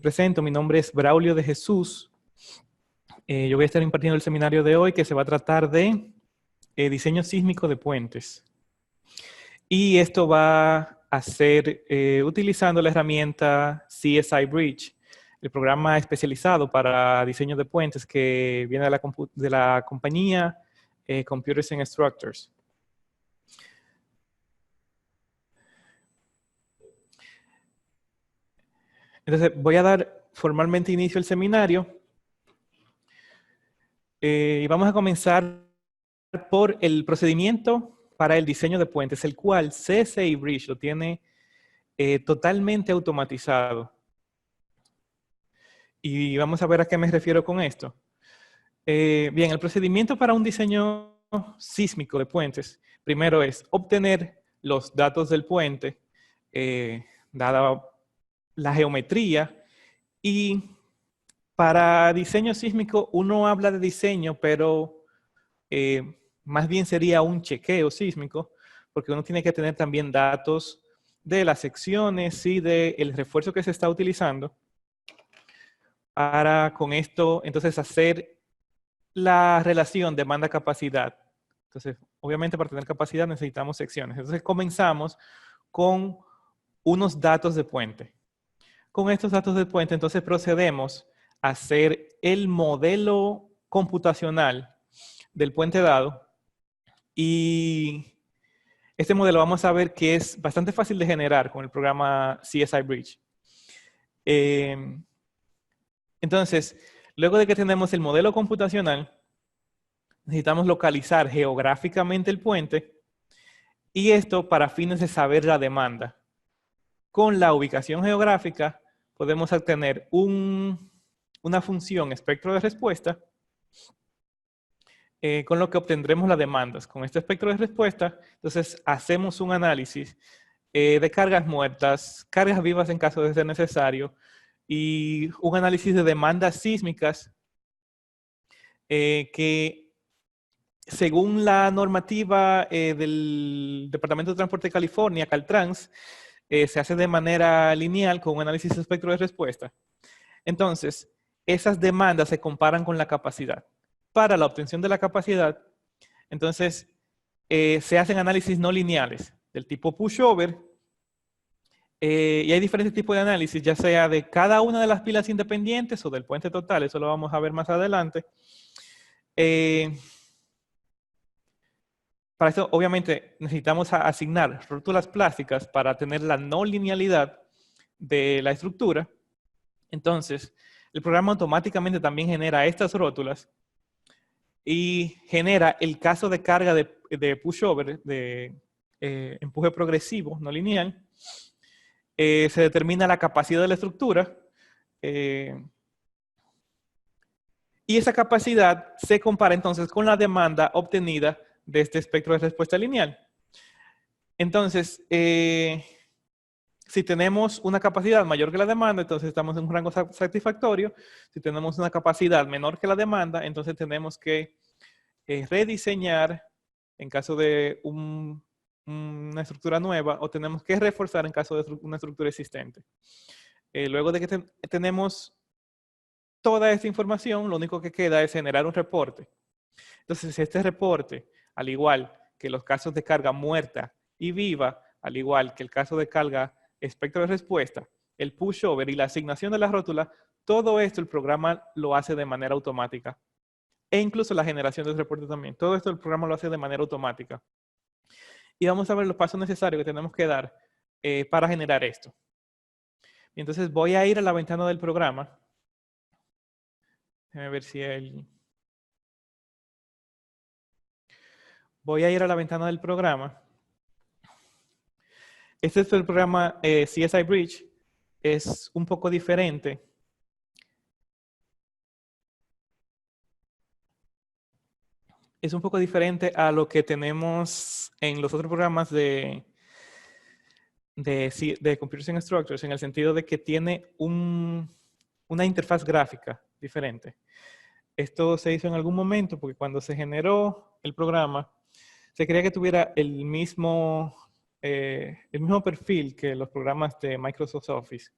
presento, mi nombre es Braulio de Jesús. Yo voy a estar impartiendo el seminario de hoy que se va a tratar de diseño sísmico de puentes. Y esto va a ser utilizando la herramienta CSI Bridge, el programa especializado para diseño de puentes que viene de la compañía Computers and Structures. Entonces, voy a dar formalmente inicio al seminario. Y vamos a comenzar por el procedimiento para el diseño de puentes, el cual CSI Bridge lo tiene totalmente automatizado. Y vamos a ver a qué me refiero con esto. Bien, el procedimiento para un diseño sísmico de puentes, primero es obtener los datos del puente, dada la geometría, y para diseño sísmico uno habla de diseño, pero más bien sería un chequeo sísmico, porque uno tiene que tener también datos de las secciones y del refuerzo que se está utilizando para con esto entonces hacer la relación demanda-capacidad. Entonces, obviamente para tener capacidad necesitamos secciones. Entonces comenzamos con unos datos de puente. Con estos datos de puente entonces procedemos a hacer el modelo computacional del puente dado. Y este modelo vamos a ver que es bastante fácil de generar con el programa CSI Bridge. Entonces, luego de que tenemos el modelo computacional, necesitamos localizar geográficamente el puente y esto para fines de saber la demanda. Con la ubicación geográfica podemos obtener una función espectro de respuesta con lo que obtendremos las demandas. Con este espectro de respuesta, entonces hacemos un análisis de cargas muertas, cargas vivas en caso de ser necesario, y un análisis de demandas sísmicas que, según la normativa del Departamento de Transporte de California, Caltrans, se hace de manera lineal con un análisis de espectro de respuesta. Entonces, esas demandas se comparan con la capacidad. Para la obtención de la capacidad, entonces, se hacen análisis no lineales del tipo pushover, y hay diferentes tipos de análisis, ya sea de cada una de las pilas independientes o del puente total, eso lo vamos a ver más adelante. Para eso, obviamente, necesitamos asignar rótulas plásticas para tener la no linealidad de la estructura. Entonces, el programa automáticamente también genera estas rótulas y genera el caso de carga de pushover, de empuje progresivo, no lineal. Se determina la capacidad de la estructura y esa capacidad se compara entonces con la demanda obtenida de este espectro de respuesta lineal. Entonces, si tenemos una capacidad mayor que la demanda, entonces estamos en un rango satisfactorio. Si tenemos una capacidad menor que la demanda, entonces tenemos que rediseñar en caso de una estructura nueva, o tenemos que reforzar en caso de una estructura existente. Luego de que tenemos toda esta información, lo único que queda es generar un reporte. Entonces, este reporte, al igual que los casos de carga muerta y viva, al igual que el caso de carga espectro de respuesta, el pushover y la asignación de la rótula, todo esto el programa lo hace de manera automática. E incluso la generación del reporte también. Todo esto el programa lo hace de manera automática. Y vamos a ver los pasos necesarios que tenemos que dar para generar esto. Y entonces voy a ir a la ventana del programa. Déjame ver si hay... Voy a ir a la ventana del programa. Este es el programa CSI Bridge. Es un poco diferente. Es un poco diferente a lo que tenemos en los otros programas de Computers and Structures, en el sentido de que tiene una interfaz gráfica diferente. Esto se hizo en algún momento porque cuando se generó el programa, se quería que tuviera el mismo perfil que los programas de Microsoft Office.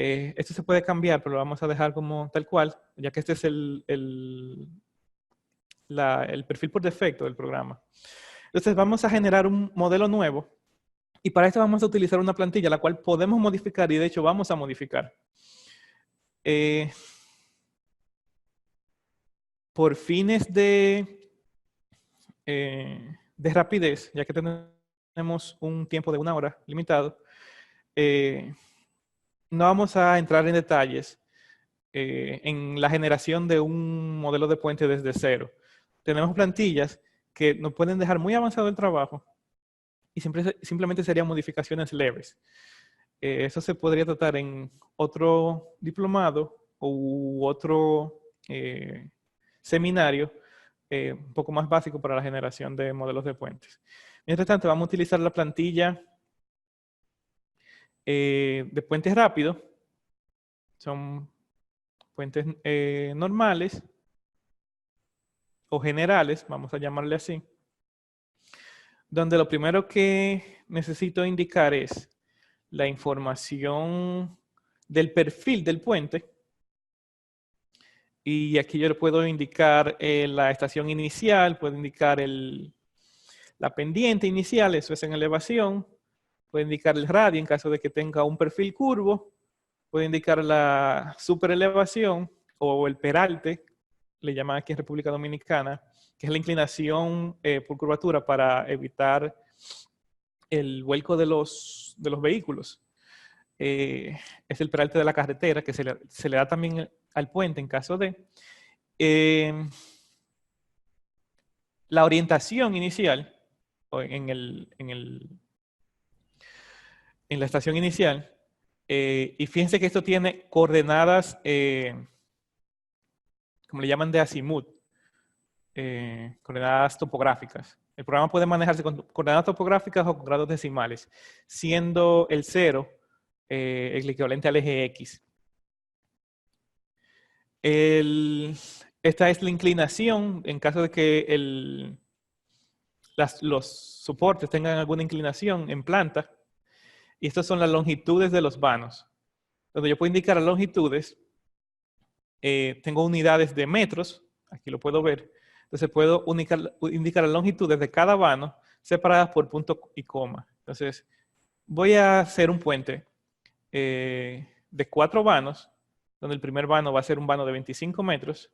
Esto se puede cambiar, pero lo vamos a dejar como tal cual, ya que este es el perfil por defecto del programa. Entonces vamos a generar un modelo nuevo y para esto vamos a utilizar una plantilla la cual podemos modificar y de hecho vamos a modificar. Por fines de rapidez, ya que tenemos un tiempo de 1 hora limitado, no vamos a entrar en detalles en la generación de un modelo de puente desde cero. Tenemos plantillas que nos pueden dejar muy avanzado el trabajo y simplemente serían modificaciones leves. Eso se podría tratar en otro diplomado u otro seminario un poco más básico para la generación de modelos de puentes. Mientras tanto, vamos a utilizar la plantilla de puentes rápidos. Son puentes normales o generales, vamos a llamarle así, donde lo primero que necesito indicar es la información del perfil del puente. Y aquí yo le puedo indicar la estación inicial, puedo indicar la pendiente inicial, eso es en elevación, puedo indicar el radio en caso de que tenga un perfil curvo, puedo indicar la superelevación o el peralte, le llaman aquí en República Dominicana, que es la inclinación por curvatura para evitar el vuelco de los vehículos. Es el peralte de la carretera, que se le da también al puente en caso de. La orientación inicial, en la estación inicial, y fíjense que esto tiene coordenadas, como le llaman de azimut, coordenadas topográficas. El programa puede manejarse con coordenadas topográficas o con grados decimales, siendo el 0 el equivalente al eje X. Esta es la inclinación en caso de que los soportes tengan alguna inclinación en planta. Y estas son las longitudes de los vanos. Donde yo puedo indicar las longitudes, tengo unidades de metros, aquí lo puedo ver. Entonces puedo indicar las longitudes de cada vano separadas por punto y coma. Entonces voy a hacer un puente de 4 vanos, donde el primer vano va a ser un vano de 25 metros.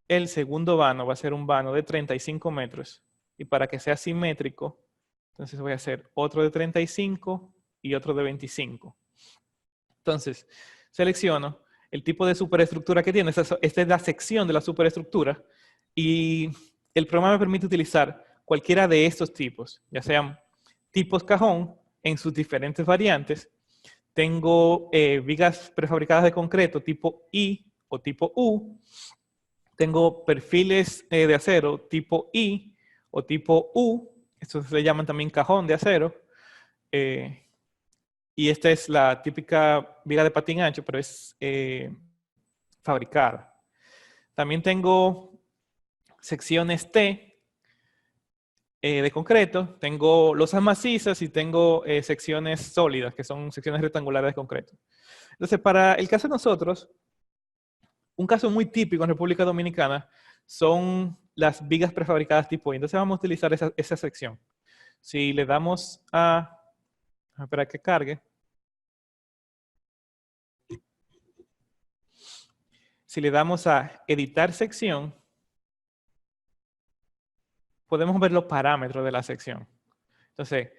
El segundo vano va a ser un vano de 35 metros. Y para que sea simétrico, entonces voy a hacer otro de 35 y otro de 25. Entonces, selecciono el tipo de superestructura que tiene. Esta es la sección de la superestructura. Y el programa me permite utilizar cualquiera de estos tipos, ya sean tipos cajón en sus diferentes variantes. Tengo vigas prefabricadas de concreto tipo I o tipo U. Tengo perfiles de acero tipo I o tipo U. Estos se le llaman también cajón de acero. Y esta es la típica viga de patín ancho, pero es fabricada. También tengo secciones T de concreto. Tengo losas macizas y tengo secciones sólidas, que son secciones rectangulares de concreto. Entonces, para el caso de nosotros, un caso muy típico en República Dominicana son las vigas prefabricadas tipo I. Entonces vamos a utilizar esa sección. Si le damos a esperar que cargue. Si le damos a editar sección, podemos ver los parámetros de la sección. Entonces,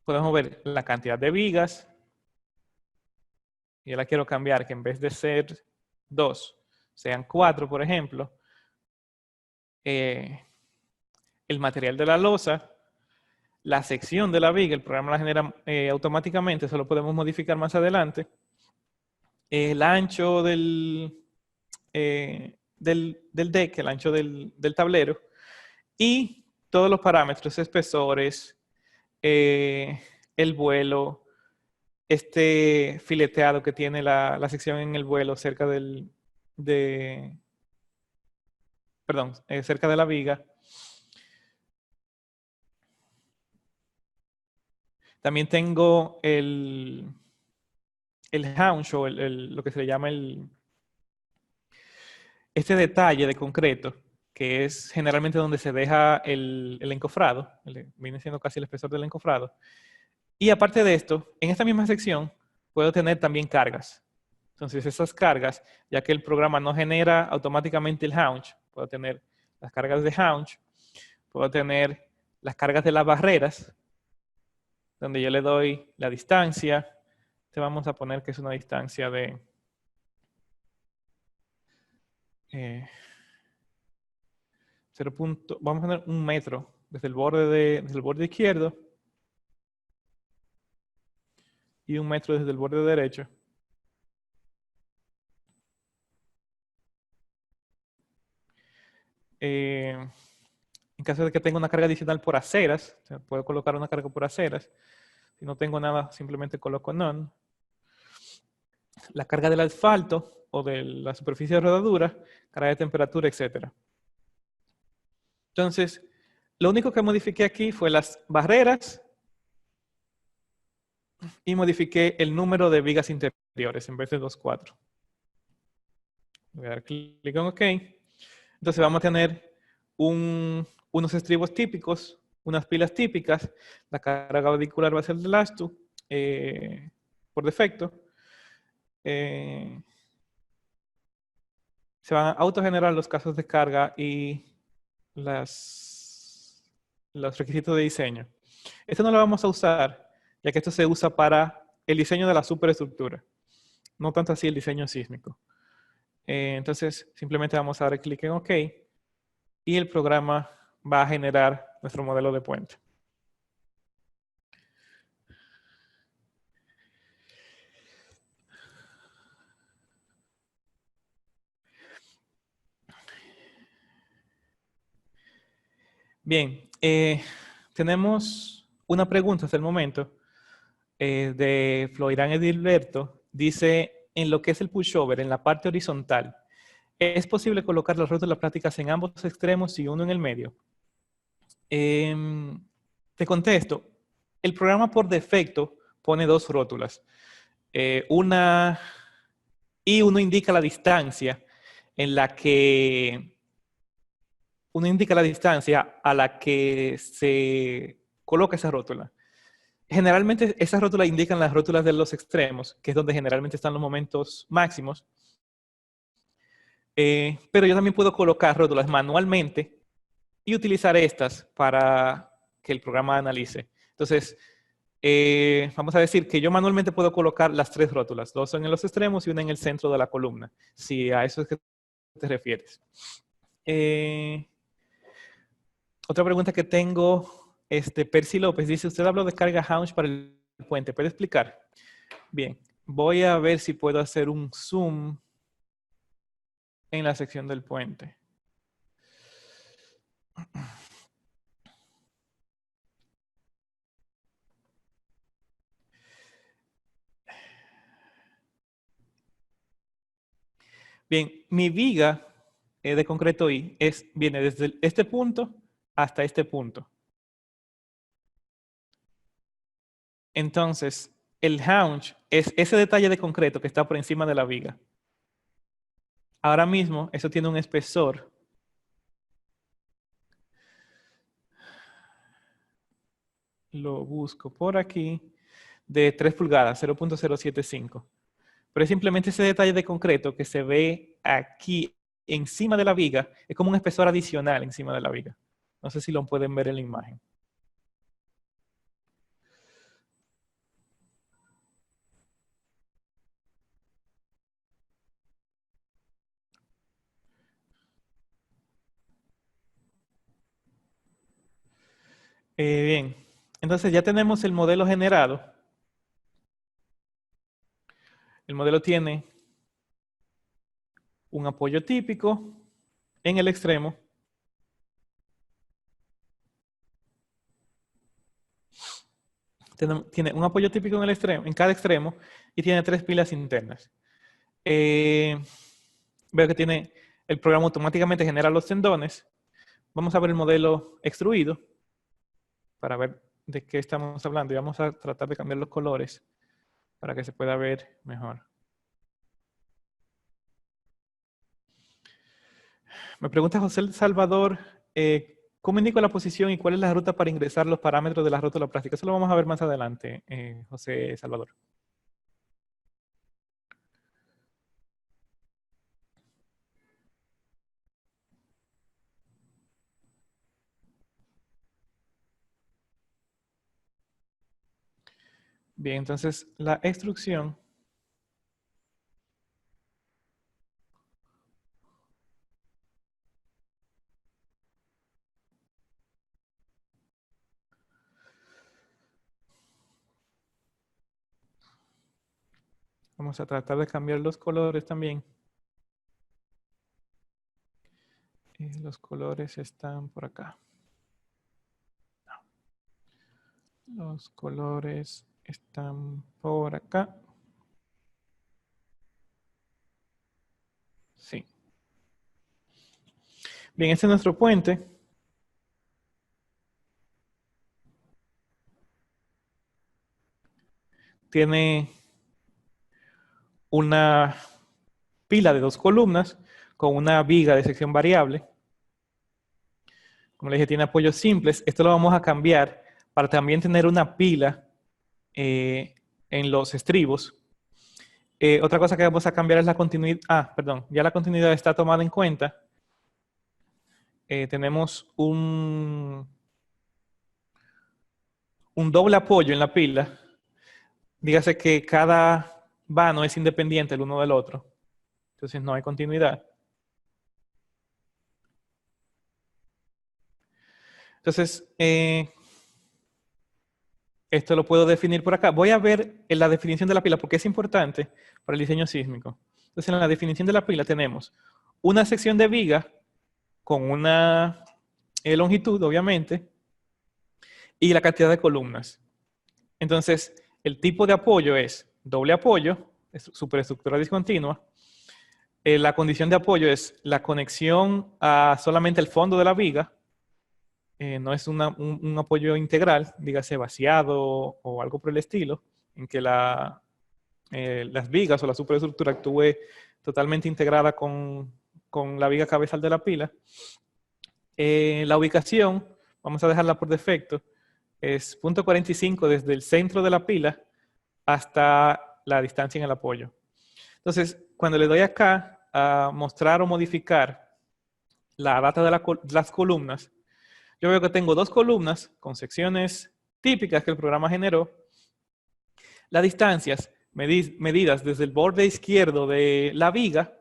podemos ver la cantidad de vigas. Yo la quiero cambiar, que en vez de ser 2, sean 4, por ejemplo. El material de la losa, la sección de la viga, el programa la genera automáticamente, eso lo podemos modificar más adelante. El ancho del deck, el ancho del tablero, y todos los parámetros, espesores, el vuelo, este fileteado que tiene la sección en el vuelo cerca cerca de la viga. También tengo el haunch o lo que se le llama este detalle de concreto, que es generalmente donde se deja el encofrado, viene siendo casi el espesor del encofrado. Y aparte de esto, en esta misma sección puedo tener también cargas. Entonces esas cargas, ya que el programa no genera automáticamente el haunch, puedo tener las cargas de haunch, puedo tener las cargas de las barreras, donde yo le doy la distancia. Te vamos a poner que es una distancia de 0. Vamos a poner 1 metro desde el borde izquierdo y 1 metro desde el borde derecho. En caso de que tenga una carga adicional por aceras, o sea, puedo colocar una carga por aceras. Si no tengo nada, simplemente coloco none. La carga del asfalto o de la superficie de rodadura, carga de temperatura, etc. Entonces, lo único que modifiqué aquí fue las barreras y modifiqué el número de vigas interiores en vez de 2,4. Voy a dar clic en OK. Entonces vamos a tener unos estribos típicos, unas pilas típicas. La carga vehicular va a ser del ASTU por defecto. Se van a autogenerar los casos de carga y los requisitos de diseño. Esto no lo vamos a usar, ya que esto se usa para el diseño de la superestructura, no tanto así el diseño sísmico. Entonces, simplemente vamos a dar clic en OK y el programa va a generar nuestro modelo de puente. Bien, tenemos una pregunta hasta el momento de Floirán Edilberto. Dice, en lo que es el pushover, en la parte horizontal, ¿es posible colocar las rótulas plásticas en ambos extremos y uno en el medio? Te contesto. El programa por defecto pone 2 rótulas. Uno indica la distancia en la que uno indica la distancia a la que se coloca esa rótula. Generalmente esas rótulas indican las rótulas de los extremos, que es donde generalmente están los momentos máximos. Pero yo también puedo colocar rótulas manualmente y utilizar estas para que el programa analice. Entonces, vamos a decir que yo manualmente puedo colocar las 3 rótulas. 2 en los extremos y una en el centro de la columna, si a eso es que te refieres. Otra pregunta que tengo, Percy López dice, usted habló de carga haunch para el puente, ¿puede explicar? Bien, voy a ver si puedo hacer un zoom en la sección del puente. Bien, mi viga de concreto I viene desde este punto hasta este punto. Entonces, el haunch es ese detalle de concreto que está por encima de la viga. Ahora mismo, eso tiene un espesor lo busco por aquí, de 3 pulgadas, 0.075. Pero es simplemente ese detalle de concreto que se ve aquí encima de la viga, es como un espesor adicional encima de la viga. No sé si lo pueden ver en la imagen. Bien, entonces ya tenemos el modelo generado. El modelo tiene un apoyo típico en el extremo. Tiene un apoyo típico en el extremo, en cada extremo, y tiene 3 pilas internas. Veo que el programa automáticamente genera los tendones. Vamos a ver el modelo extruido para ver de qué estamos hablando y vamos a tratar de cambiar los colores para que se pueda ver mejor. Me pregunta José Salvador, ¿cómo indico la posición y cuál es la ruta para ingresar los parámetros de la rótula práctica? Eso lo vamos a ver más adelante, José Salvador. Bien, entonces la extrusión vamos a tratar de cambiar los colores también. Los colores están por acá. Los colores están por acá. Sí. Bien, este es nuestro puente. Tiene una pila de 2 columnas con una viga de sección variable. Como les dije, tiene apoyos simples. Esto lo vamos a cambiar para también tener una pila en los estribos. Otra cosa que vamos a cambiar es la continuidad. Perdón, ya la continuidad está tomada en cuenta. Tenemos un doble apoyo en la pila. Dígase que cada vano es independiente el uno del otro. Entonces no hay continuidad. Entonces, esto lo puedo definir por acá. Voy a ver en la definición de la pila porque es importante para el diseño sísmico. Entonces, en la definición de la pila tenemos una sección de viga con una longitud, obviamente, y la cantidad de columnas. Entonces, el tipo de apoyo es doble apoyo, superestructura discontinua. La condición de apoyo es la conexión a solamente el fondo de la viga. No es un apoyo integral, dígase vaciado o algo por el estilo, en que las vigas o la superestructura actúe totalmente integrada con la viga cabezal de la pila. La ubicación, vamos a dejarla por defecto, es 0.45 desde el centro de la pila hasta la distancia en el apoyo. Entonces, cuando le doy acá a mostrar o modificar la data de las columnas, yo veo que tengo 2 columnas con secciones típicas que el programa generó. Las distancias medidas desde el borde izquierdo de la viga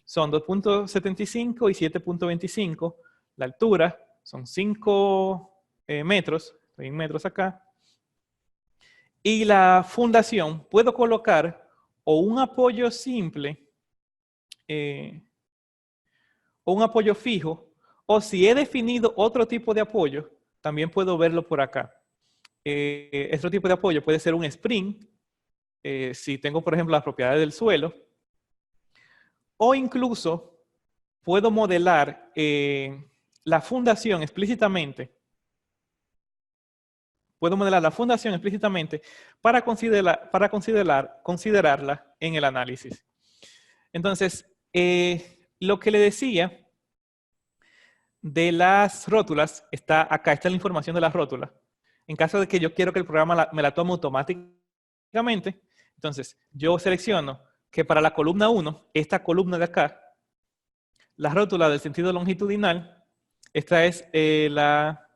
son 2.75 y 7.25. La altura son 5 metros, estoy en metros acá. Y la fundación, puedo colocar o un apoyo simple o un apoyo fijo, o si he definido otro tipo de apoyo, también puedo verlo por acá. Este tipo de apoyo puede ser un spring, si tengo, por ejemplo, las propiedades del suelo, o incluso puedo modelar la fundación explícitamente. Puedo modelar la fundación explícitamente para considerarla en el análisis. Entonces, lo que le decía de las rótulas está acá. Está la información de las rótulas. En caso de que yo quiero que el programa me la tome automáticamente, entonces yo selecciono que para la columna 1, esta columna de acá, la rótula del sentido longitudinal, esta es la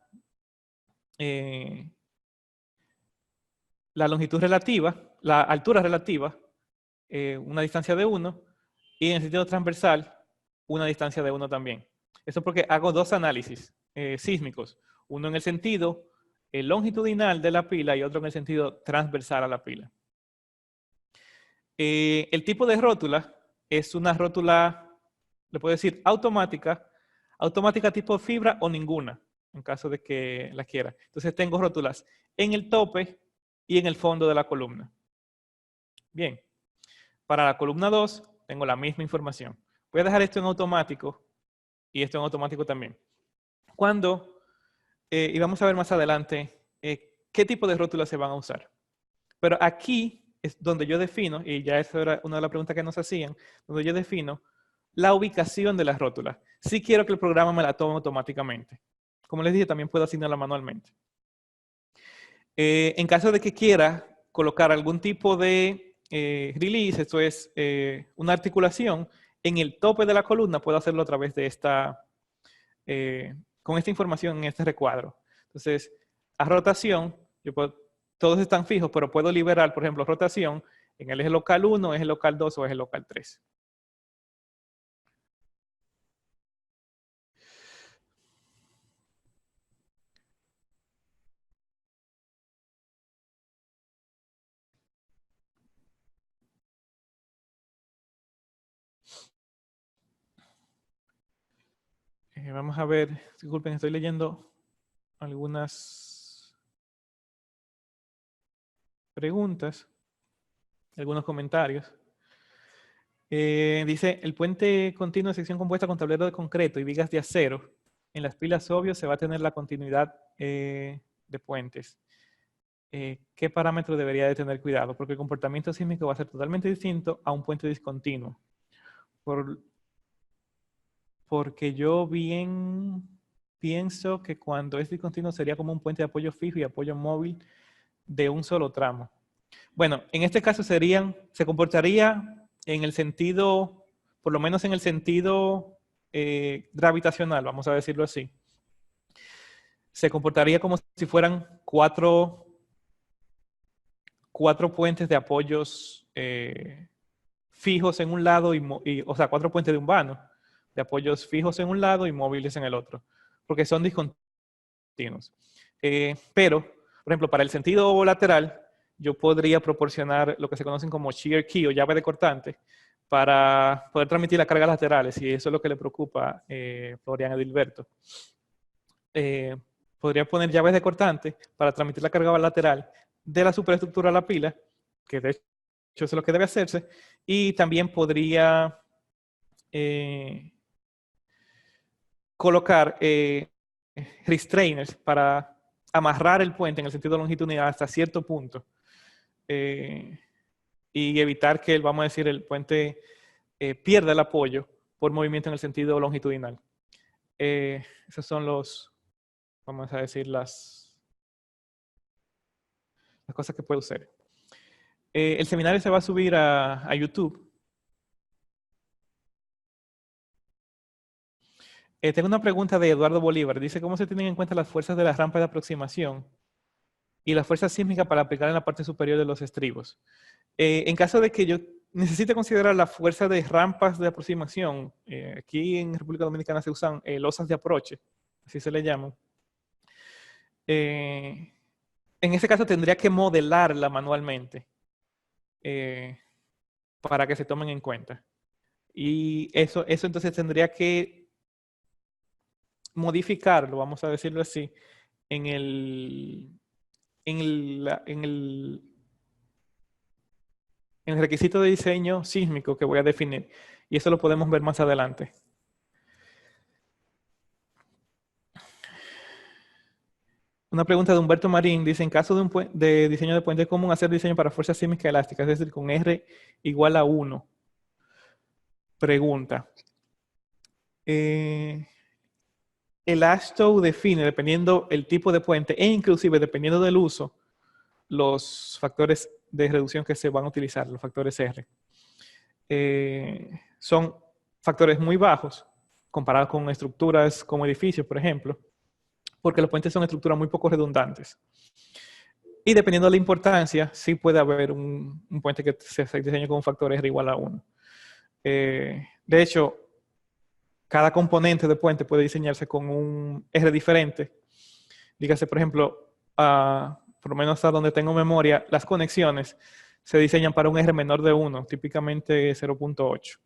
longitud relativa, la altura relativa, una distancia de 1, y en el sentido transversal, una distancia de 1 también. Eso porque hago 2 análisis sísmicos, uno en el sentido longitudinal de la pila y otro en el sentido transversal a la pila. El tipo de rótula es una rótula, le puedo decir, automática tipo fibra o ninguna, en caso de que la quiera. Entonces tengo rótulas en el tope y en el fondo de la columna. Bien, para la columna 2 tengo la misma información. Voy a dejar esto en automático y esto en automático también. Y vamos a ver más adelante qué tipo de rótulas se van a usar. Pero aquí es donde yo defino, y ya esa era una de las preguntas que nos hacían, donde yo defino la ubicación de las rótulas. Si quiero que el programa me la tome automáticamente. Como les dije, también puedo asignarla manualmente. En caso de que quiera colocar algún tipo de release, esto es una articulación, en el tope de la columna puedo hacerlo a través de con esta información en este recuadro. Entonces, a rotación, todos están fijos, pero puedo liberar, por ejemplo, rotación en el eje local 1, eje local 2 o eje local 3. Vamos a ver, disculpen, estoy leyendo algunas preguntas, algunos comentarios. Dice, el puente continuo de sección compuesta con tablero de concreto y vigas de acero. En las pilas obvios se va a tener la continuidad de puentes. ¿Qué parámetro debería de tener cuidado? Porque el comportamiento sísmico va a ser totalmente distinto a un puente discontinuo. Porque yo bien pienso que cuando es discontinuo sería como un puente de apoyo fijo y apoyo móvil de un solo tramo. Bueno, en este caso se comportaría en el sentido, por lo menos en el sentido gravitacional, vamos a decirlo así. Se comportaría como si fueran cuatro puentes de apoyos fijos en un lado, o sea, 4 puentes de un vano, de apoyos fijos en un lado y móviles en el otro, porque son discontinuos. Pero, por ejemplo, para el sentido lateral, yo podría proporcionar lo que se conocen como shear key o llave de cortante para poder transmitir las cargas laterales, y eso es lo que le preocupa a Florian Edilberto. Podría poner llaves de cortante para transmitir la carga lateral de la superestructura a la pila, que de hecho eso es lo que debe hacerse, y también podría colocar restrainers para amarrar el puente en el sentido longitudinal hasta cierto punto y evitar que, vamos a decir, el puente pierda el apoyo por movimiento en el sentido longitudinal. Esos son vamos a decir, las cosas que puedo hacer. El seminario se va a subir a YouTube. Tengo una pregunta de Eduardo Bolívar. Dice, ¿cómo se tienen en cuenta las fuerzas de las rampas de aproximación y la fuerza sísmica para aplicar en la parte superior de los estribos? En caso de que yo necesite considerar la fuerza de rampas de aproximación, aquí en República Dominicana se usan losas de aproche, así se le llaman. En ese caso tendría que modelarla manualmente para que se tomen en cuenta. Y eso entonces tendría que modificarlo, vamos a decirlo así, en el requisito de diseño sísmico que voy a definir. Y eso lo podemos ver más adelante. Una pregunta de Humberto Marín. Dice, en caso de diseño de puente, ¿cómo hacer diseño para fuerza sísmica elástica? Es decir, con R igual a 1. Pregunta. El AASHTO define, dependiendo el tipo de puente e inclusive dependiendo del uso, los factores de reducción que se van a utilizar, los factores R. Son factores muy bajos comparados con estructuras como edificios, por ejemplo, porque los puentes son estructuras muy poco redundantes. Y dependiendo de la importancia, sí puede haber un puente que se diseñe con un factor R igual a 1. De hecho, cada componente de puente puede diseñarse con un R diferente. Dígase, por ejemplo, por lo menos hasta donde tengo memoria, las conexiones se diseñan para un R menor de 1, típicamente 0.8.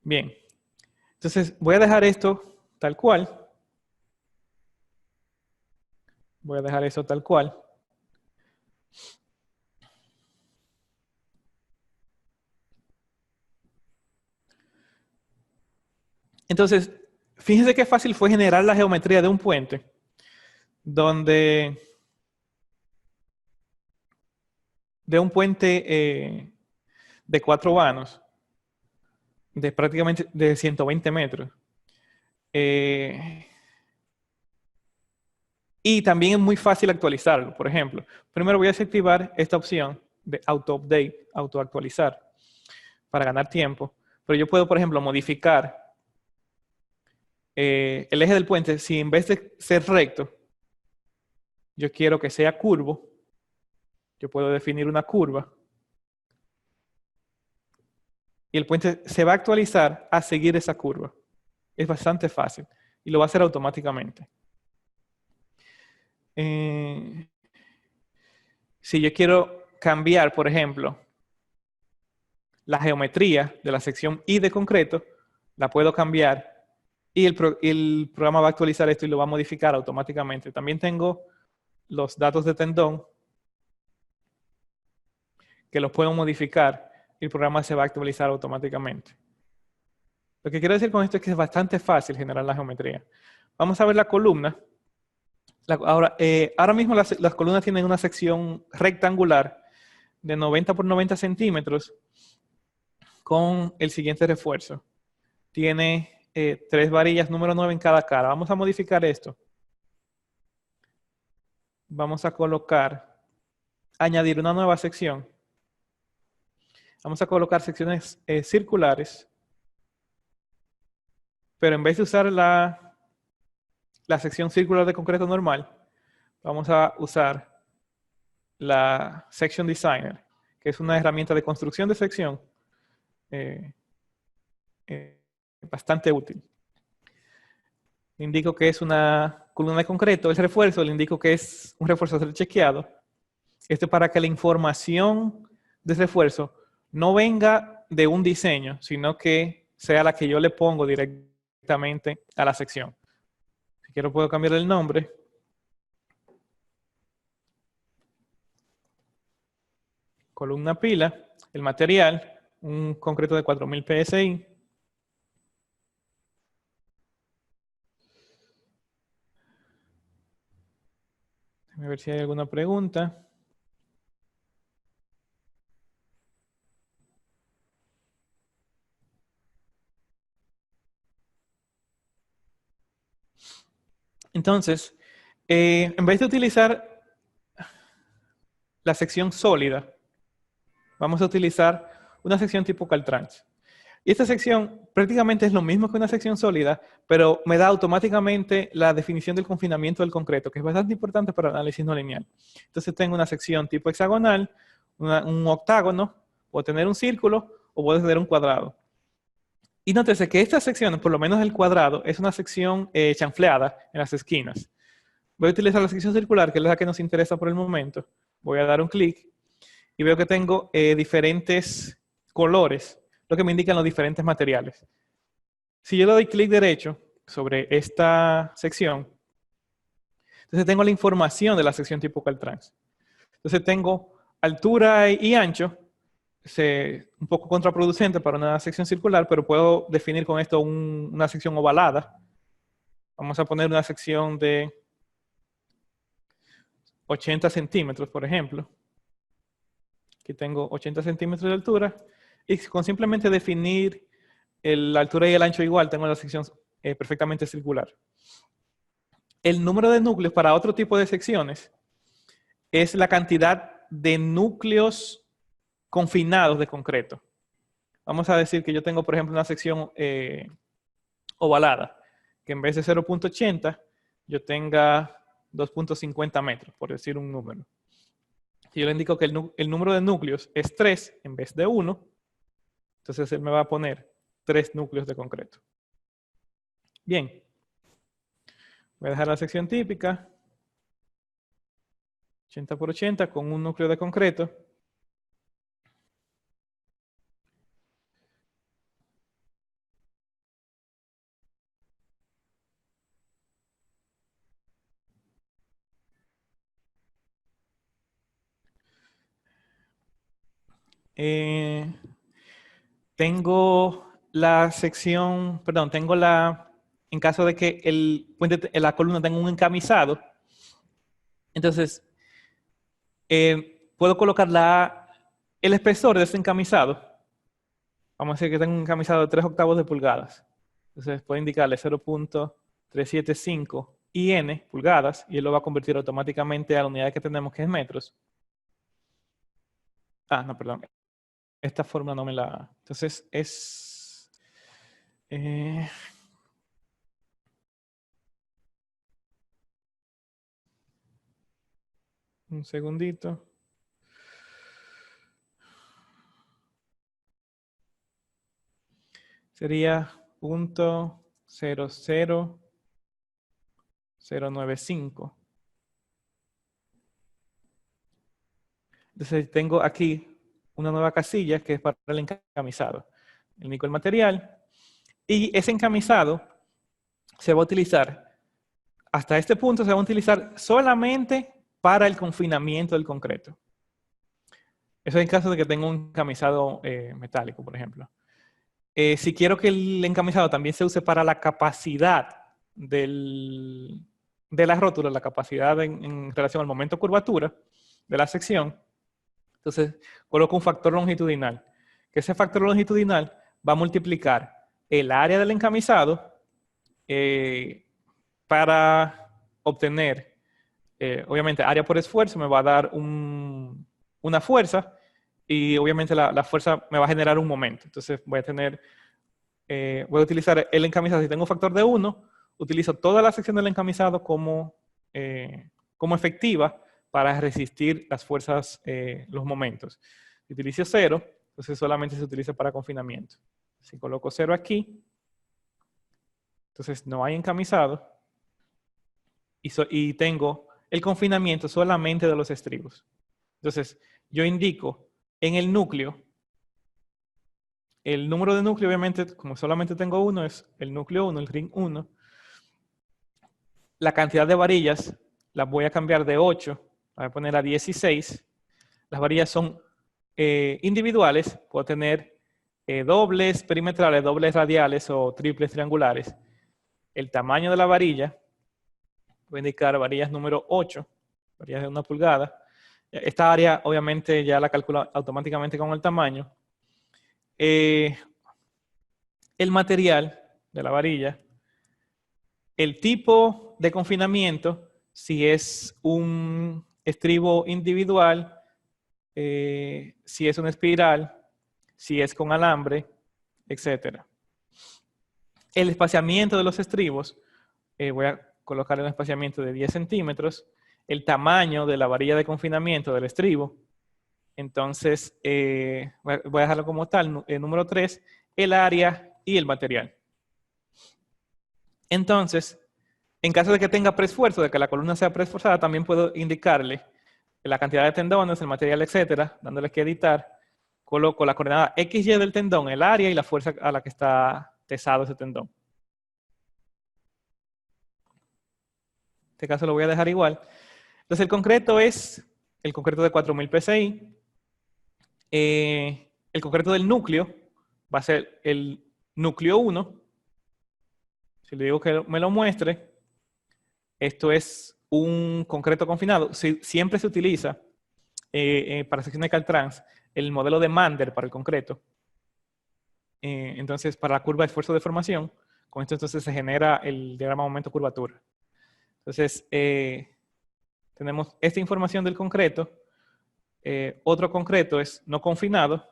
Bien, entonces voy a dejar esto tal cual. Voy a dejar eso tal cual. Entonces, fíjense qué fácil fue generar la geometría de un puente, donde de un puente de 4 vanos, de prácticamente de 120 metros. Y también es muy fácil actualizarlo. Por ejemplo, primero voy a desactivar esta opción de auto-update, auto-actualizar, para ganar tiempo. Pero yo puedo, por ejemplo, modificar el eje del puente. Si en vez de ser recto, yo quiero que sea curvo, yo puedo definir una curva. Y el puente se va a actualizar a seguir esa curva. Es bastante fácil. Y lo va a hacer automáticamente. Si yo quiero cambiar, por ejemplo, la geometría de la sección I de concreto, la puedo cambiar y el programa va a actualizar esto y lo va a modificar automáticamente. También tengo los datos de tendón que los puedo modificar y el programa se va a actualizar automáticamente. Lo que quiero decir con esto es que es bastante fácil generar la geometría. Vamos a ver la columna. Ahora mismo las columnas tienen una sección rectangular de 90 por 90 centímetros con el siguiente refuerzo. Tiene 3 varillas número 9 en cada cara. Vamos a modificar esto. Vamos a añadir una nueva sección. Vamos a colocar secciones circulares. Pero en vez de usar la sección circular de concreto normal, vamos a usar la Section Designer, que es una herramienta de construcción de sección bastante útil. Le indico que es una columna de concreto. El refuerzo le indico que es un refuerzo a ser chequeado. Esto es para que la información de refuerzo no venga de un diseño, sino que sea la que yo le pongo directamente a la sección. Si quiero puedo cambiar el nombre. Columna pila, el material, un concreto de 4000 PSI. Déjame ver si hay alguna pregunta. Entonces, en vez de utilizar la sección sólida, vamos a utilizar una sección tipo Caltrans. Y esta sección prácticamente es lo mismo que una sección sólida, pero me da automáticamente la definición del confinamiento del concreto, que es bastante importante para el análisis no lineal. Entonces tengo una sección tipo hexagonal, un octágono, puedo tener un círculo o puedo tener un cuadrado. Y nótese que esta sección, por lo menos el cuadrado, es una sección chanfleada en las esquinas. Voy a utilizar la sección circular, que es la que nos interesa por el momento. Voy a dar un clic y veo que tengo diferentes colores, lo que me indican los diferentes materiales. Si yo le doy clic derecho sobre esta sección, entonces tengo la información de la sección tipo Caltrans. Entonces tengo altura y ancho, un poco contraproducente para una sección circular, pero puedo definir con esto una sección ovalada. Vamos a poner una sección de 80 centímetros, por ejemplo. Aquí tengo 80 centímetros de altura. Y con simplemente definir la altura y el ancho igual, tengo la sección perfectamente circular. El número de núcleos para otro tipo de secciones es la cantidad de núcleos confinados de concreto. Vamos a decir que yo tengo, por ejemplo, una sección ovalada, que en vez de 0.80, yo tenga 2.50 metros, por decir un número. Si yo le indico que el número de núcleos es 3 en vez de 1, entonces él me va a poner 3 núcleos de concreto. Bien. Voy a dejar la sección típica. 80 por 80 con un núcleo de concreto. Tengo la sección, perdón, en caso de que la columna tenga un encamisado, entonces puedo colocar el espesor de este encamisado. Vamos a decir que tengo un encamisado de 3/8 de pulgadas. Entonces puedo indicarle 0.375 IN pulgadas y él lo va a convertir automáticamente a la unidad que tenemos, que es metros. Ah, no, perdón. Esta fórmula no me la... Entonces es... un segundito. Sería 0.00095. Entonces tengo aquí una nueva casilla que es para el encamisado. Indico el material. Y ese encamisado se va a utilizar, hasta este punto se va a utilizar solamente para el confinamiento del concreto. Eso en caso de que tenga un encamisado metálico, por ejemplo. Si quiero que el encamisado también se use para la capacidad de la rótula, la capacidad en relación al momento de curvatura de la sección, entonces coloco un factor longitudinal, que ese factor longitudinal va a multiplicar el área del encamisado para obtener, obviamente, área por esfuerzo me va a dar una fuerza y obviamente la fuerza me va a generar un momento. Entonces voy a utilizar el encamisado. Si tengo un factor de 1, utilizo toda la sección del encamisado como efectiva para resistir las fuerzas, los momentos. Si utilizo 0, entonces solamente se utiliza para confinamiento. Si coloco 0 aquí, entonces no hay encamisado y tengo el confinamiento solamente de los estribos. Entonces yo indico en el núcleo, el número de núcleo, obviamente, como solamente tengo uno, es el núcleo 1, el ring 1. La cantidad de varillas las voy a cambiar de 8, voy a poner a 16. Las varillas son individuales, puedo tener dobles perimetrales, dobles radiales o triples triangulares. El tamaño de la varilla, voy a indicar varillas número 8, varillas de 1 pulgada. Esta área obviamente ya la calcula automáticamente con el tamaño. El material de la varilla, el tipo de confinamiento, si es un estribo individual, si es una espiral, si es con alambre, etc. El espaciamiento de los estribos, voy a colocar un espaciamiento de 10 centímetros. El tamaño de la varilla de confinamiento del estribo. Entonces, voy a dejarlo como tal. El número 3, el área y el material. Entonces, en caso de que tenga preesfuerzo, de que la columna sea preesforzada, también puedo indicarle la cantidad de tendones, el material, etcétera, dándole que editar. Coloco la coordenada XY del tendón, el área y la fuerza a la que está tesado ese tendón. En este caso lo voy a dejar igual. Entonces el concreto es el concreto de 4000 PSI. El concreto del núcleo va a ser el núcleo 1. Si le digo que me lo muestre, esto es un concreto confinado. Siempre se utiliza para secciones de Caltrans el modelo de Mander para el concreto. Entonces, para la curva de esfuerzo de formación, con esto entonces se genera el diagrama momento-curvatura. Entonces, tenemos esta información del concreto. Otro concreto es no confinado.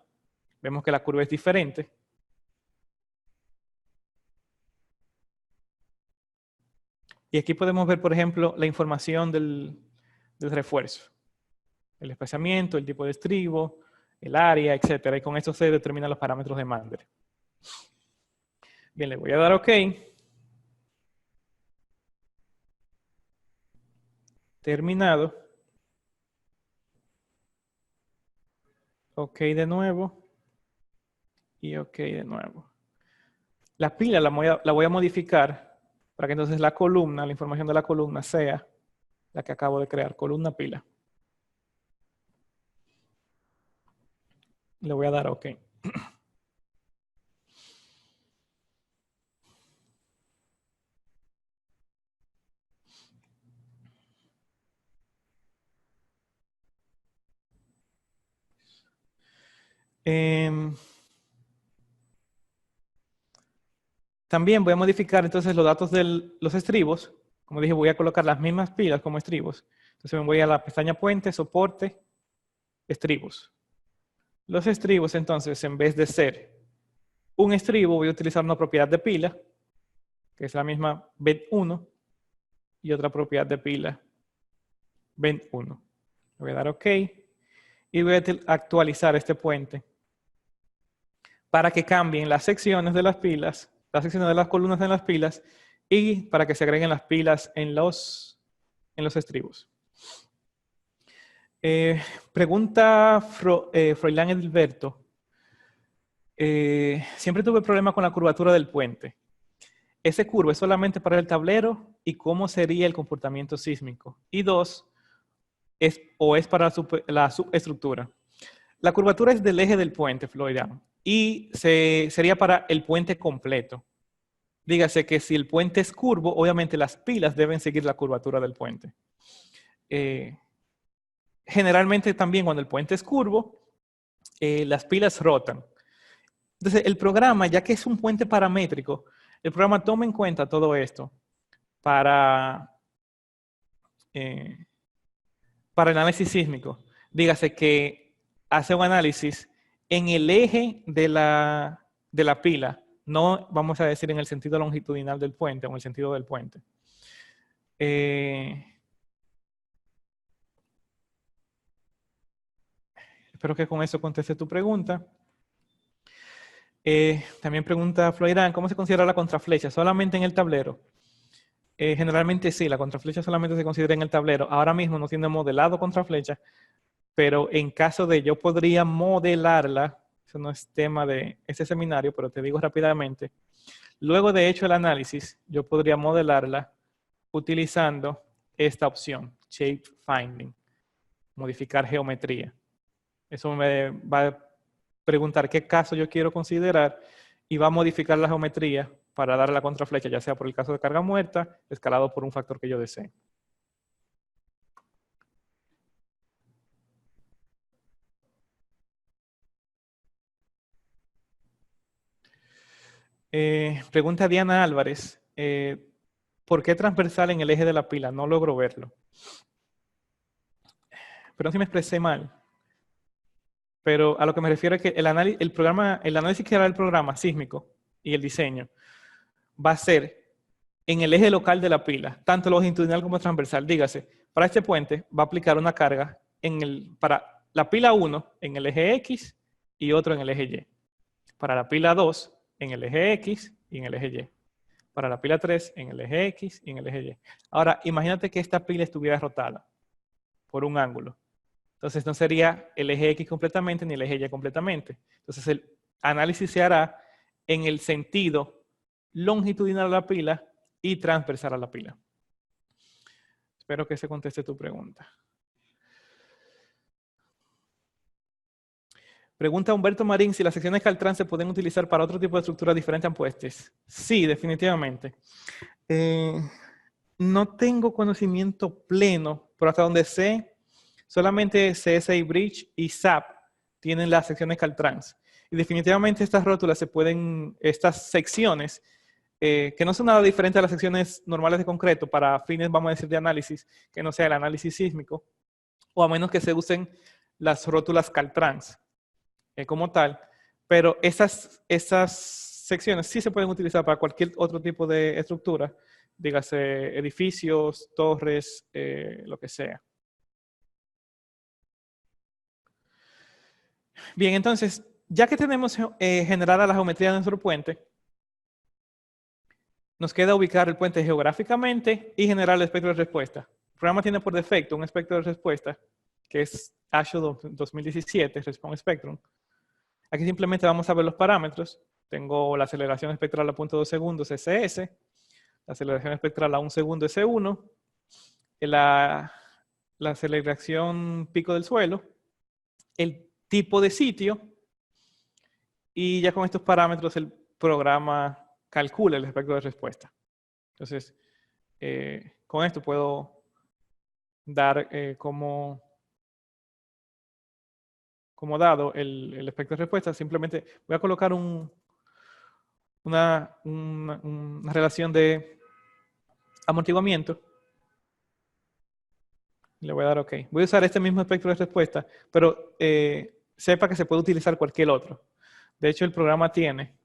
Vemos que la curva es diferente. Y aquí podemos ver, por ejemplo, la información del refuerzo. El espaciamiento, el tipo de estribo, el área, etc. Y con esto se determinan los parámetros de Mander. Bien, le voy a dar OK. Terminado. OK de nuevo. Y OK de nuevo. La pila la voy a modificar para que entonces la columna, la información de la columna sea la que acabo de crear, columna pila. Le voy a dar OK. También voy a modificar entonces los datos de los estribos. Como dije, voy a colocar las mismas pilas como estribos. Entonces me voy a la pestaña puente, soporte, estribos. Los estribos entonces, en vez de ser un estribo, voy a utilizar una propiedad de pila, que es la misma ben1, y otra propiedad de pila, ben1. Le voy a dar OK y voy a actualizar este puente para que cambien las secciones de las pilas, las secciones de las columnas en las pilas, y para que se agreguen las pilas en los estribos. Pregunta Froilán Edilberto. Siempre tuve problemas con la curvatura del puente. ¿Ese curvo es solamente para el tablero? ¿Y cómo sería el comportamiento sísmico? Y dos, ¿es para la subestructura? La curvatura es del eje del puente, Florian, y sería para el puente completo. Dígase que si el puente es curvo, obviamente las pilas deben seguir la curvatura del puente. Generalmente también cuando el puente es curvo, las pilas rotan. Entonces el programa, ya que es un puente paramétrico, el programa toma en cuenta todo esto para el análisis sísmico. Dígase que hace un análisis en el eje de la pila, no vamos a decir en el sentido longitudinal del puente o en el sentido del puente. Espero que con eso conteste tu pregunta. También pregunta Floirán, ¿cómo se considera la contraflecha? ¿Solamente en el tablero? Generalmente sí, la contraflecha solamente se considera en el tablero. Ahora mismo no tiene modelado contraflecha, pero en caso de yo podría modelarla, eso no es tema de este seminario, pero te digo rápidamente, luego de hecho el análisis, yo podría modelarla utilizando esta opción, Shape Finding, modificar geometría. Eso me va a preguntar qué caso yo quiero considerar y va a modificar la geometría para dar la contraflecha, ya sea por el caso de carga muerta, escalado por un factor que yo desee. Pregunta Diana Álvarez, ¿por qué transversal en el eje de la pila? No logro verlo. Pero si me expresé mal. Pero a lo que me refiero es que el análisis que hará el programa sísmico y el diseño va a ser en el eje local de la pila, tanto longitudinal como transversal. Dígase, para este puente va a aplicar una carga para la pila 1 en el eje X y otro en el eje Y. Para la pila 2 en el eje X y en el eje Y. Para la pila 3 en el eje X y en el eje Y. Ahora, imagínate que esta pila estuviera rotada por un ángulo. Entonces no sería el eje X completamente ni el eje Y completamente. Entonces el análisis se hará en el sentido longitudinal a la pila y transversal a la pila. Espero que se conteste tu pregunta. Pregunta Humberto Marín si las secciones Caltrans se pueden utilizar para otro tipo de estructuras diferentes a puestos. Sí, definitivamente. No tengo conocimiento pleno, pero hasta donde sé, solamente CSI Bridge y SAP tienen las secciones Caltrans. Y definitivamente estas rótulas estas secciones, que no son nada diferentes a las secciones normales de concreto para fines, vamos a decir, de análisis, que no sea el análisis sísmico, o a menos que se usen las rótulas Caltrans como tal, pero esas secciones sí se pueden utilizar para cualquier otro tipo de estructura, dígase edificios, torres, lo que sea. Bien, entonces, ya que tenemos generada la geometría de nuestro puente, nos queda ubicar el puente geográficamente y generar el espectro de respuesta. El programa tiene por defecto un espectro de respuesta que es ASHO 2017, Response Spectrum. Aquí simplemente vamos a ver los parámetros. Tengo la aceleración espectral a 0.2 segundos, SS, la aceleración espectral a 1 segundo, S1, la aceleración pico del suelo, el tipo de sitio, y ya con estos parámetros el programa calcula el espectro de respuesta. Entonces, con esto puedo dar cómo como dado el espectro de respuesta. Simplemente voy a colocar una relación de amortiguamiento. Le voy a dar OK. Voy a usar este mismo espectro de respuesta, pero sepa que se puede utilizar cualquier otro. De hecho, el programa tiene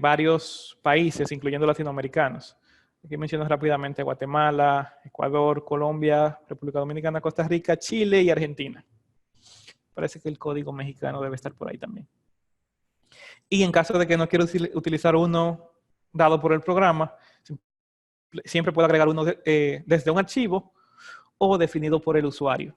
varios países, incluyendo latinoamericanos. Aquí menciono rápidamente Guatemala, Ecuador, Colombia, República Dominicana, Costa Rica, Chile y Argentina. Parece que el código mexicano debe estar por ahí también. Y en caso de que no quiera utilizar uno dado por el programa, siempre puedo agregar uno desde un archivo o definido por el usuario.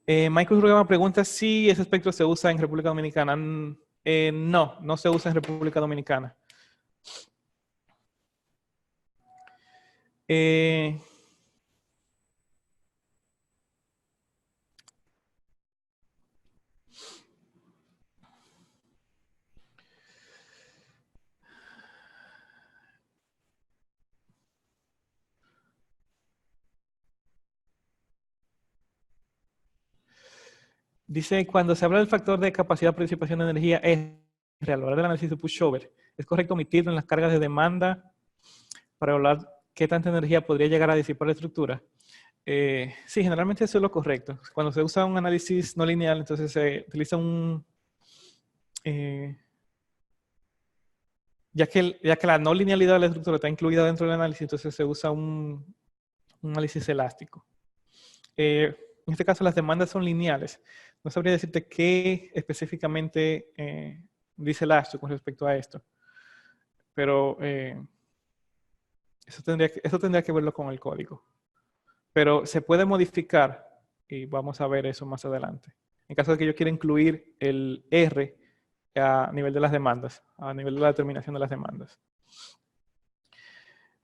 Michael Rugama pregunta si ese espectro se usa en República Dominicana. No, no se usa en República Dominicana. Dice, cuando se habla del factor de capacidad de participación de energía R a la hora del análisis de pushover, ¿es correcto omitirlo en las cargas de demanda para evaluar qué tanta energía podría llegar a disipar la estructura? Sí, generalmente eso es lo correcto. Cuando se usa un análisis no lineal, entonces se utiliza ya que la no linealidad de la estructura está incluida dentro del análisis, entonces se usa un análisis elástico. En este caso las demandas son lineales. No sabría decirte qué específicamente dice el ASHTO con respecto a esto. Pero eso tendría que verlo con el código. Pero se puede modificar y vamos a ver eso más adelante. En caso de que yo quiera incluir el R a nivel de las demandas, a nivel de la determinación de las demandas.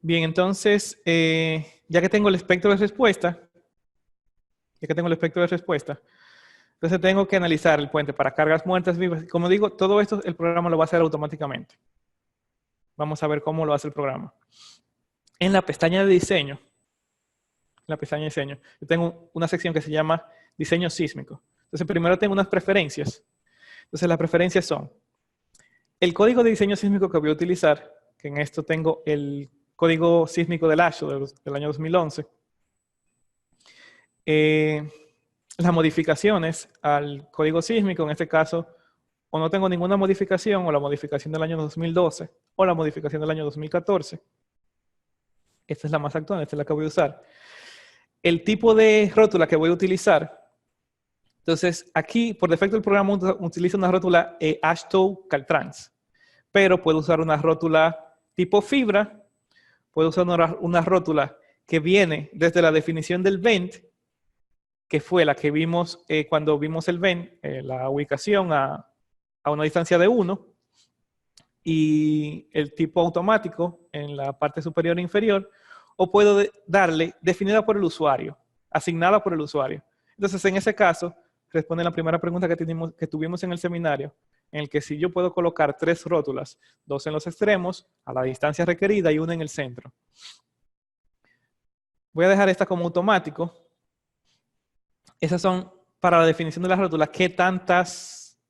Bien, entonces, ya que tengo el espectro de respuesta, entonces tengo que analizar el puente para cargas muertas, vivas. Como digo, todo esto el programa lo va a hacer automáticamente. Vamos a ver cómo lo hace el programa. En la pestaña de diseño, yo tengo una sección que se llama diseño sísmico. Entonces primero tengo unas preferencias. Entonces las preferencias son el código de diseño sísmico que voy a utilizar, que en esto tengo el código sísmico del ASHTO del año 2011. Las modificaciones al código sísmico, en este caso, o no tengo ninguna modificación, o la modificación del año 2012, o la modificación del año 2014. Esta es la más actual, esta es la que voy a usar. El tipo de rótula que voy a utilizar. Entonces, aquí, por defecto, el programa utiliza una rótula AASHTO Caltrans, pero puedo usar una rótula tipo fibra, puedo usar una rótula que viene desde la definición del vent, que fue la que vimos cuando vimos el vent, la ubicación a una distancia de 1, y el tipo automático en la parte superior e inferior, o puedo darle definida por el usuario, asignada por el usuario. Entonces, en ese caso, responde la primera pregunta que tuvimos en el seminario, en el que si yo puedo colocar 3 rótulas, 2 en los extremos, a la distancia requerida y 1 en el centro. Voy a dejar esta como automático. Esas son para la definición de las rótulas, qué tantas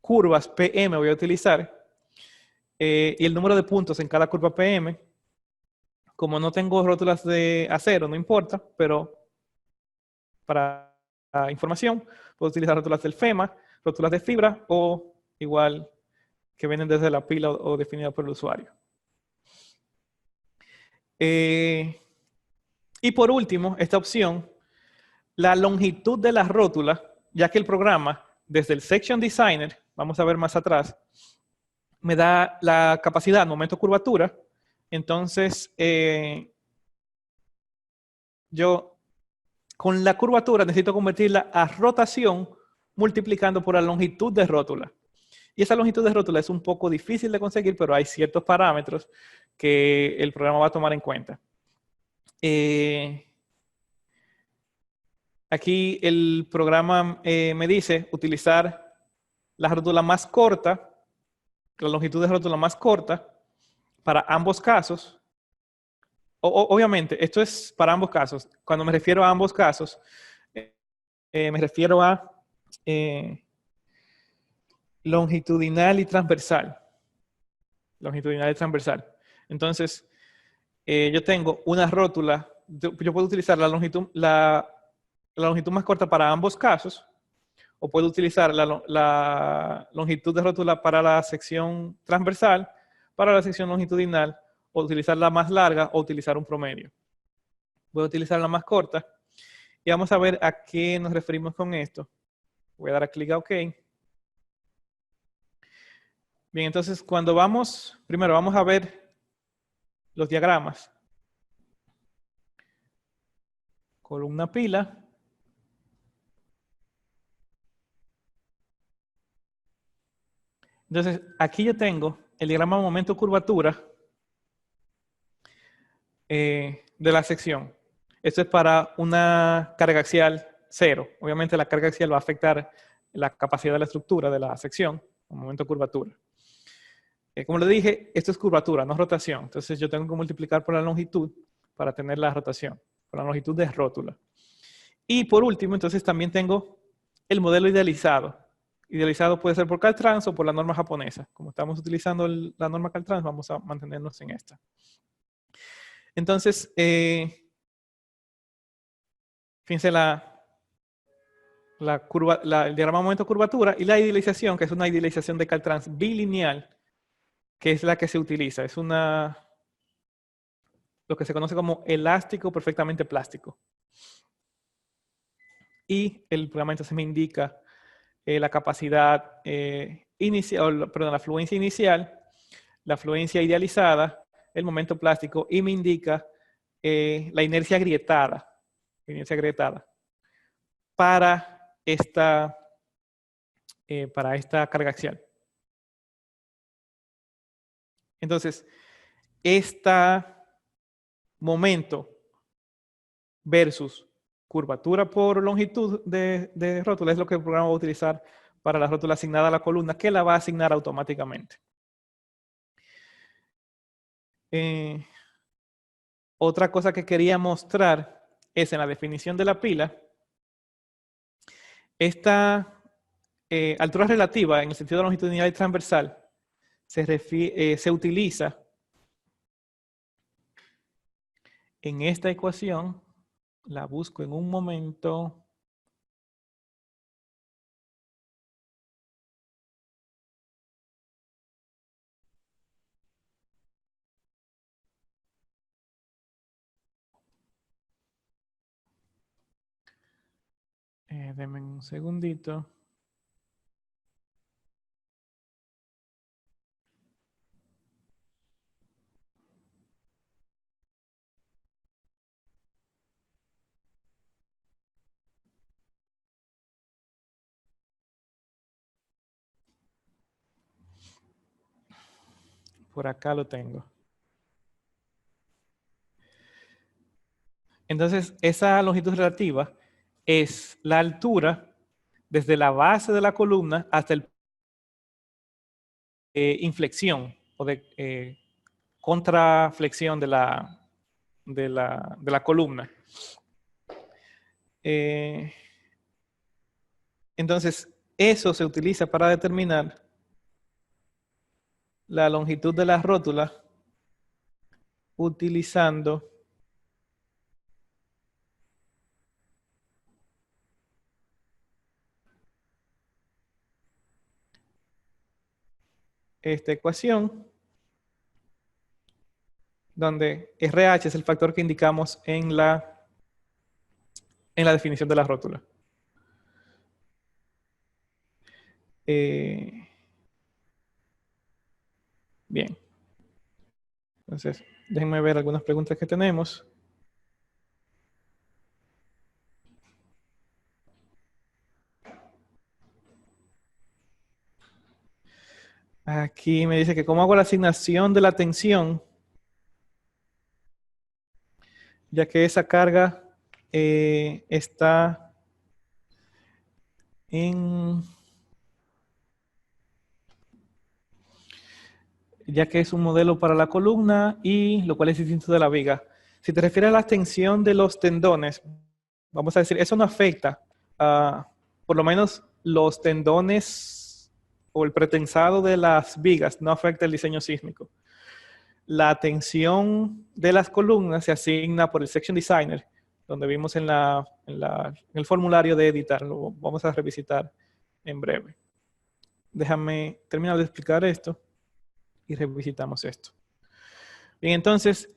curvas PM voy a utilizar y el número de puntos en cada curva PM. Como no tengo rótulas de acero, no importa, pero para la información puedo utilizar rótulas del FEMA, rótulas de fibra o igual que vienen desde la pila o definidas por el usuario. Y por último, esta opción, la longitud de la rótula, ya que el programa, desde el Section Designer, vamos a ver más atrás, me da la capacidad, momento curvatura. Entonces, yo con la curvatura necesito convertirla a rotación multiplicando por la longitud de rótula. Y esa longitud de rótula es un poco difícil de conseguir, pero hay ciertos parámetros que el programa va a tomar en cuenta. Aquí el programa me dice utilizar la rótula más corta, la longitud de rótula más corta, para ambos casos, obviamente, esto es para ambos casos. Cuando me refiero a ambos casos, me refiero a longitudinal y transversal. Longitudinal y transversal. Entonces, yo tengo una rótula. Yo puedo utilizar la longitud más corta para ambos casos, o puedo utilizar la longitud de rótula para la sección transversal, para la sección longitudinal, o utilizar la más larga o utilizar un promedio. Voy a utilizar la más corta y vamos a ver a qué nos referimos con esto. Voy a dar a clic a OK. Bien, entonces cuando primero vamos a ver los diagramas. Columna pila. Entonces, aquí yo tengo el diagrama momento curvatura de la sección. Esto es para una carga axial 0. Obviamente la carga axial va a afectar la capacidad de la estructura de la sección, el momento curvatura. Como le dije, esto es curvatura, no rotación. Entonces yo tengo que multiplicar por la longitud para tener la rotación, por la longitud de rótula. Y por último, entonces también tengo el modelo idealizado. Idealizado puede ser por Caltrans o por la norma japonesa. Como estamos utilizando la norma Caltrans, vamos a mantenernos en esta. Entonces, fíjense el diagrama momento curvatura y la idealización, que es una idealización de Caltrans bilineal, que es la que se utiliza. Es lo que se conoce como elástico perfectamente plástico. Y el programa entonces me indica la capacidad inicial, perdón, la fluencia inicial, la fluencia idealizada, el momento plástico, y me indica la inercia agrietada para esta carga axial. Entonces, este momento versus curvatura por longitud de rótula es lo que el programa va a utilizar para la rótula asignada a la columna, que la va a asignar automáticamente. Otra cosa que quería mostrar es en la definición de la pila, esta altura relativa en el sentido longitudinal y transversal se utiliza en esta ecuación. La busco en un momento. Denme un segundito. Por acá lo tengo. Entonces, esa longitud relativa es la altura desde la base de la columna hasta el inflexión o de contraflexión de la columna. Entonces, eso se utiliza para determinar la longitud de la rótula utilizando esta ecuación, donde RH es el factor que indicamos en la definición de la rótula. Bien. Entonces, déjenme ver algunas preguntas que tenemos. Aquí me dice que cómo hago la asignación de la tensión, ya que esa carga está en... ya que es un modelo para la columna y lo cual es distinto de la viga. Si te refieres a la tensión de los tendones, vamos a decir, eso no afecta, por lo menos los tendones o el pretensado de las vigas no afecta el diseño sísmico. La tensión de las columnas se asigna por el Section Designer, donde vimos en el formulario de editar. Lo vamos a revisitar en breve. Déjame terminar de explicar esto y revisitamos esto. Bien, entonces,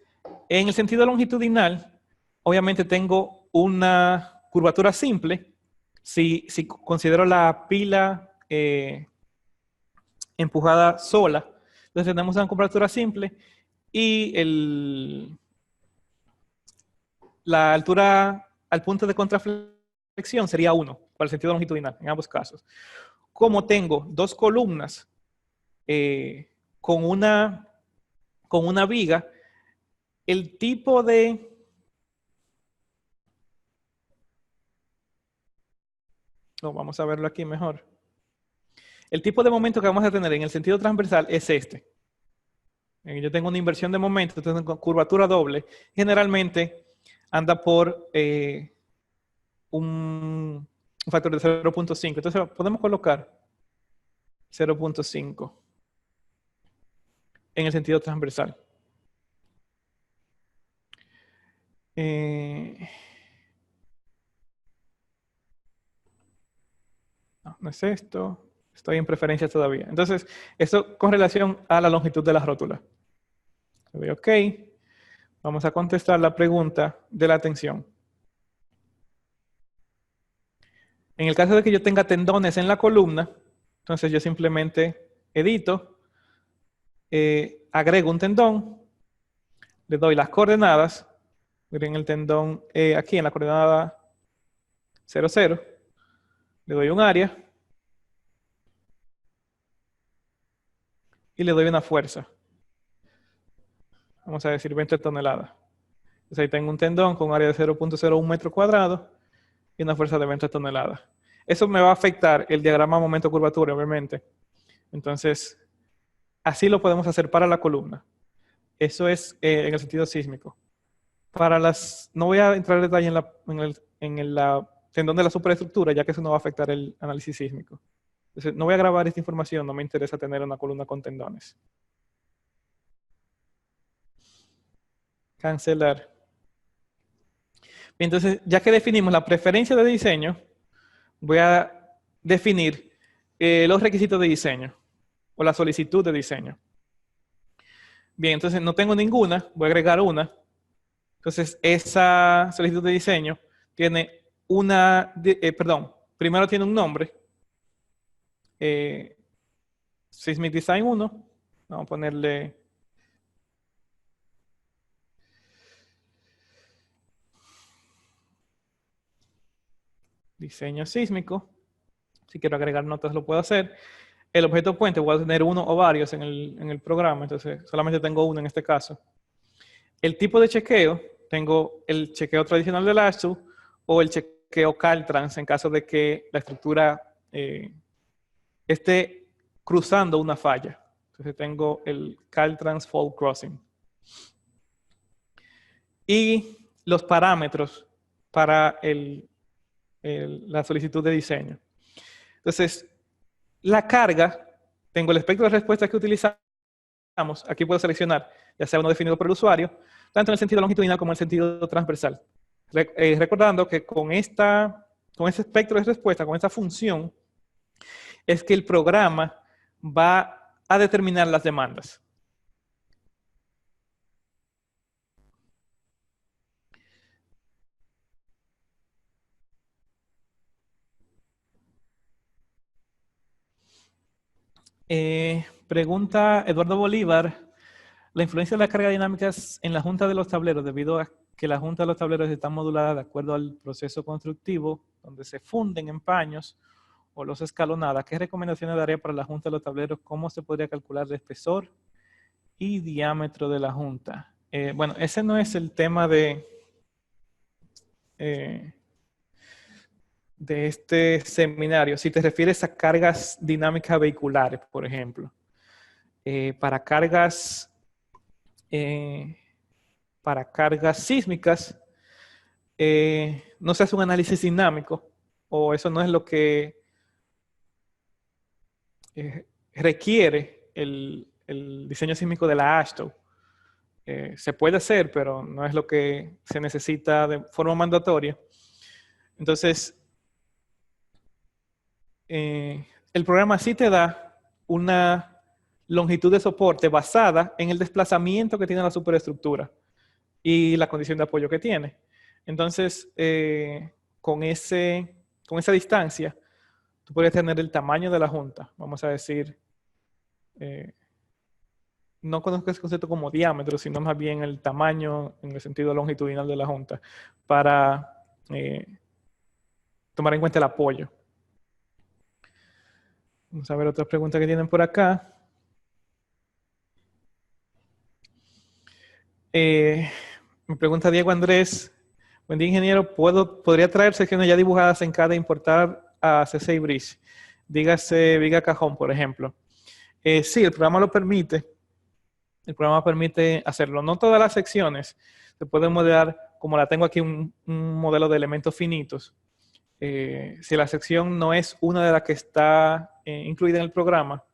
en el sentido longitudinal, obviamente tengo una curvatura simple. Si considero la pila empujada sola, entonces tenemos una curvatura simple y la altura al punto de contraflexión sería 1, para el sentido longitudinal, en ambos casos. Como tengo dos columnas con una viga, el tipo de... No, vamos a verlo aquí mejor. El tipo de momento que vamos a tener en el sentido transversal es este. Yo tengo una inversión de momento, tengo curvatura doble. Generalmente anda por un factor de 0.5. Entonces podemos colocar 0.5 en el sentido transversal. No es esto. Estoy en preferencias todavía. Entonces, esto con relación a la longitud de la rótula. Le doy OK. Vamos a contestar la pregunta de la tensión. En el caso de que yo tenga tendones en la columna, entonces yo simplemente edito, agrego un tendón, le doy las coordenadas. Miren el tendón aquí en la coordenada 0, 0. Le doy un área y le doy una fuerza. Vamos a decir 20 toneladas. Entonces ahí tengo un tendón con un área de 0.01 metro cuadrado y una fuerza de 20 toneladas. Eso me va a afectar el diagrama momento-curvatura, obviamente. Entonces, así lo podemos hacer para la columna. Eso es en el sentido sísmico. Para no voy a entrar en detalle en el tendón de la superestructura, ya que eso no va a afectar el análisis sísmico. Entonces, no voy a grabar esta información, no me interesa tener una columna con tendones. Cancelar. Entonces, ya que definimos la preferencia de diseño, voy a definir los requisitos de diseño o la solicitud de diseño. Bien, entonces no tengo ninguna, voy a agregar una. Entonces, esa solicitud de diseño tiene primero tiene un nombre. Seismic Design 1. Vamos a ponerle diseño sísmico. Si quiero agregar notas lo puedo hacer. El objeto puente voy a tener uno o varios en el programa, entonces solamente tengo uno en este caso. El tipo de chequeo, tengo el chequeo tradicional del ASHTO o el chequeo Caltrans en caso de que la estructura esté cruzando una falla. Entonces tengo el Caltrans Fault Crossing. Y los parámetros para la solicitud de diseño. Entonces, la carga, tengo el espectro de respuesta que utilizamos. Aquí puedo seleccionar, ya sea uno definido por el usuario, tanto en el sentido longitudinal como en el sentido transversal. Recordando que con ese espectro de respuesta, con esta función, es que el programa va a determinar las demandas. Pregunta Eduardo Bolívar. La influencia de las cargas dinámicas en la junta de los tableros, debido a que la junta de los tableros está modulada de acuerdo al proceso constructivo, donde se funden en paños o los escalonadas. ¿Qué recomendaciones daría para la junta de los tableros? ¿Cómo se podría calcular el espesor y diámetro de la junta? Bueno, ese no es el tema de este seminario. Si te refieres a cargas dinámicas vehiculares, por ejemplo. para cargas sísmicas, no se hace un análisis dinámico, o eso no es lo que requiere el diseño sísmico de la AASHTO. Se puede hacer, pero no es lo que se necesita de forma mandatoria. Entonces, el programa sí te da una longitud de soporte basada en el desplazamiento que tiene la superestructura y la condición de apoyo que tiene. Entonces, con esa distancia, tú podrías tener el tamaño de la junta. Vamos a decir, no conozco ese concepto como diámetro, sino más bien el tamaño en el sentido longitudinal de la junta, para tomar en cuenta el apoyo. Vamos a ver otras preguntas que tienen por acá. Me pregunta Diego Andrés. Buen día, ingeniero. ¿Podría traer secciones ya dibujadas en CAD e importar a CC Bridge? Dígase Viga Cajón, por ejemplo. Sí, el programa lo permite. El programa permite hacerlo. No todas las secciones se pueden modelar, como la tengo aquí, un modelo de elementos finitos. Si la sección no es una de las que está incluida en el programa.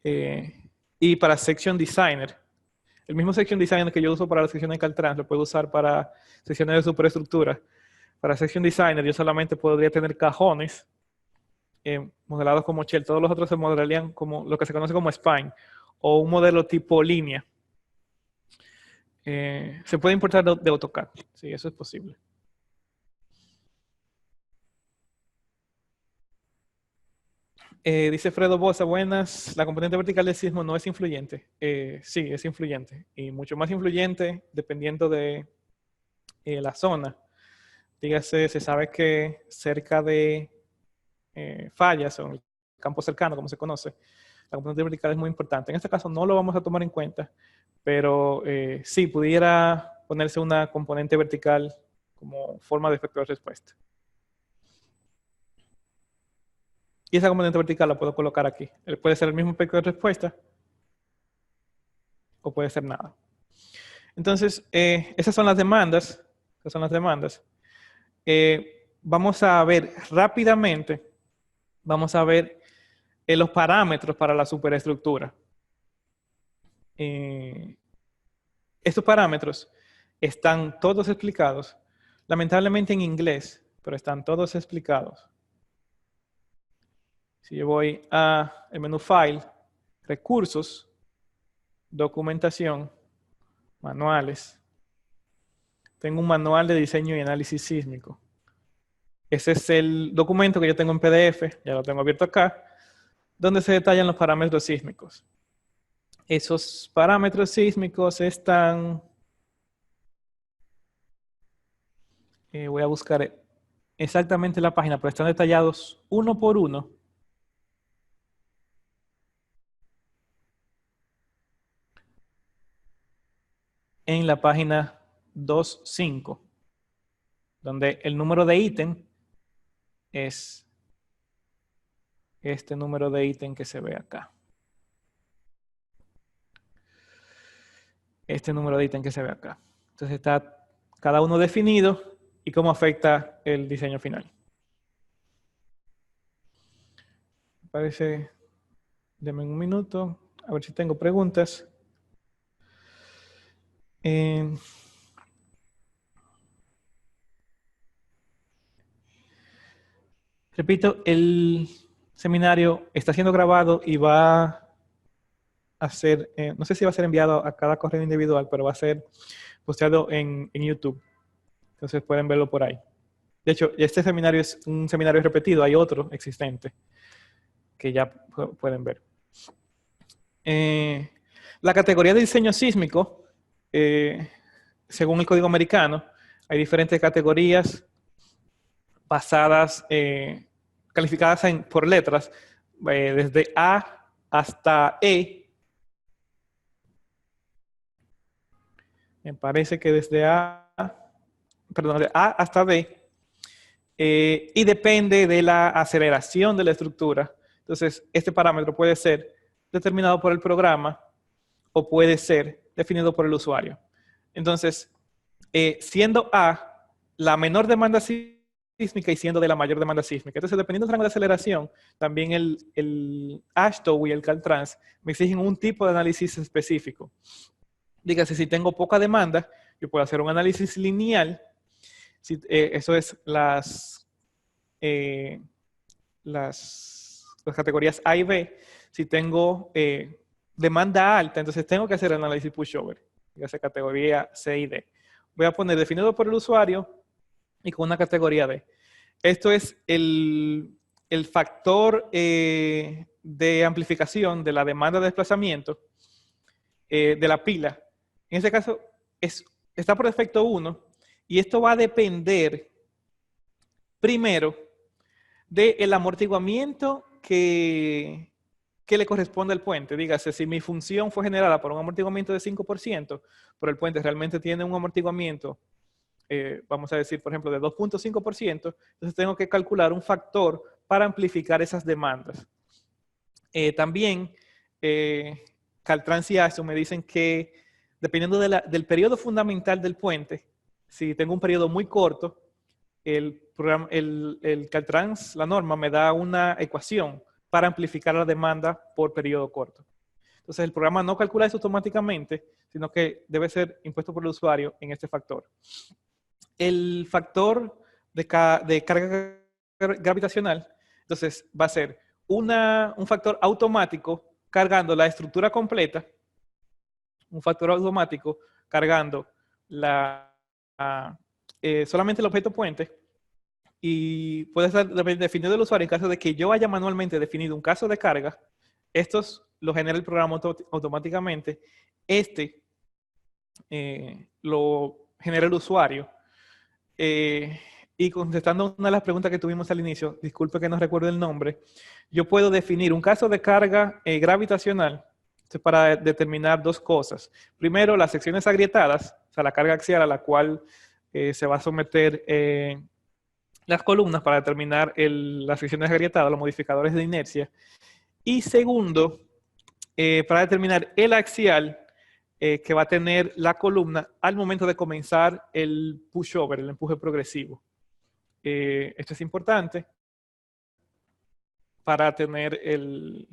Y para Section Designer, el mismo Section Designer que yo uso para la sección de Caltrans, lo puedo usar para secciones de superestructura. Para Section Designer yo solamente podría tener cajones modelados como shell. Todos los otros se modelarían como lo que se conoce como spine, o un modelo tipo línea. Se puede importar de AutoCAD. Sí, eso es posible. Dice Fredo Bosa, buenas. La componente vertical del sismo no es influyente. Sí, es influyente. Y mucho más influyente dependiendo de la zona. Dígase, se sabe que cerca de fallas o en el campo cercano, como se conoce, la componente vertical es muy importante. En este caso no lo vamos a tomar en cuenta, pero sí pudiera ponerse una componente vertical como forma de efecto de respuesta. Y esa componente vertical la puedo colocar aquí. Puede ser el mismo efecto de respuesta o puede ser nada. Entonces, esas son las demandas. Esas son las demandas. Vamos a ver rápidamente, vamos a ver los parámetros para la superestructura. Estos parámetros están todos explicados, lamentablemente en inglés, pero están todos explicados. Si yo voy al menú File, Recursos, Documentación, Manuales, tengo un manual de diseño y análisis sísmico. Ese es el documento que yo tengo en PDF, ya lo tengo abierto acá, donde se detallan los parámetros sísmicos. Esos parámetros sísmicos están... voy a buscar exactamente la página, pero están detallados uno por uno. En la página 2.5, donde el número de ítem es este número de ítem que se ve acá. Este número de ítem que se ve acá. Entonces está cada uno definido y cómo afecta el diseño final. Parece, denme un minuto, a ver si tengo preguntas. Repito, el seminario está siendo grabado y va a ser, no sé si va a ser enviado a cada correo individual, pero va a ser posteado en YouTube. Entonces pueden verlo por ahí. De hecho, este seminario es un seminario repetido, hay otro existente que ya pueden ver. La categoría de diseño sísmico, según el código americano, hay diferentes categorías basadas, calificadas por letras, desde A hasta E. Me parece que desde de A hasta D. Y depende de la aceleración de la estructura. Entonces, este parámetro puede ser determinado por el programa o puede ser definido por el usuario. Entonces, siendo A la menor demanda sísmica y siendo D la mayor demanda sísmica. Entonces, dependiendo del rango de aceleración, también el AASHTO y el Caltrans me exigen un tipo de análisis específico. Dígase, si tengo poca demanda, yo puedo hacer un análisis lineal. Eso es las categorías A y B. Si tengo demanda alta, entonces tengo que hacer análisis pushover, ya sea categoría C y D. Voy a poner definido por el usuario y con una categoría D. Esto es el factor de amplificación de la demanda de desplazamiento de la pila. En este caso está por defecto 1 y esto va a depender primero del amortiguamiento que le corresponde al puente. Dígase, si mi función fue generada por un amortiguamiento de 5%, pero el puente realmente tiene un amortiguamiento, vamos a decir, por ejemplo, de 2.5%, entonces tengo que calcular un factor para amplificar esas demandas. También, Caltrans y AASHTO me dicen que, dependiendo del periodo fundamental del puente, si tengo un periodo muy corto, el Caltrans, la norma, me da una ecuación para amplificar la demanda por periodo corto. Entonces, el programa no calcula eso automáticamente, sino que debe ser impuesto por el usuario en este factor. El factor de carga gravitacional, entonces, va a ser un factor automático cargando la estructura completa, un factor automático cargando solamente el objeto puente, y puede ser definido del usuario en caso de que yo haya manualmente definido un caso de carga. Estos lo genera el programa automáticamente. Lo genera el usuario. Y contestando una de las preguntas que tuvimos al inicio, disculpe que no recuerdo el nombre, yo puedo definir un caso de carga gravitacional para determinar dos cosas. Primero, las secciones agrietadas, o sea, la carga axial a la cual se va a someter las columnas para determinar las secciones agrietadas, los modificadores de inercia. Y segundo, para determinar el axial que va a tener la columna al momento de comenzar el pushover, el empuje progresivo. Esto es importante para tener el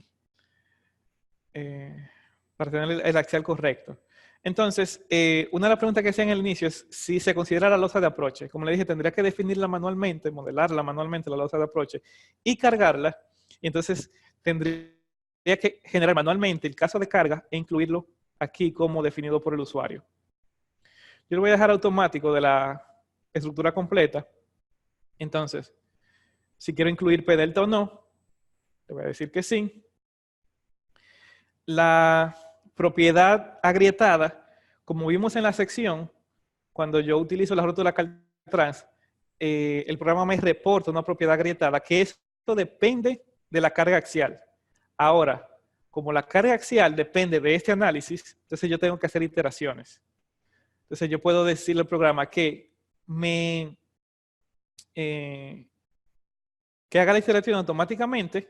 axial correcto. Entonces, una de las preguntas que hacía en el inicio es si se considera la losa de aproche. Como le dije, tendría que definirla manualmente, modelarla manualmente, la losa de aproche, y cargarla. Y entonces tendría que generar manualmente el caso de carga e incluirlo aquí como definido por el usuario. Yo lo voy a dejar automático de la estructura completa. Entonces, si quiero incluir P delta o no, le voy a decir que sí. La propiedad agrietada, como vimos en la sección, cuando yo utilizo la rótula Caltrans, el programa me reporta una propiedad agrietada, que esto depende de la carga axial. Ahora, como la carga axial depende de este análisis, entonces yo tengo que hacer iteraciones. Entonces yo puedo decirle al programa que que haga la iteración automáticamente,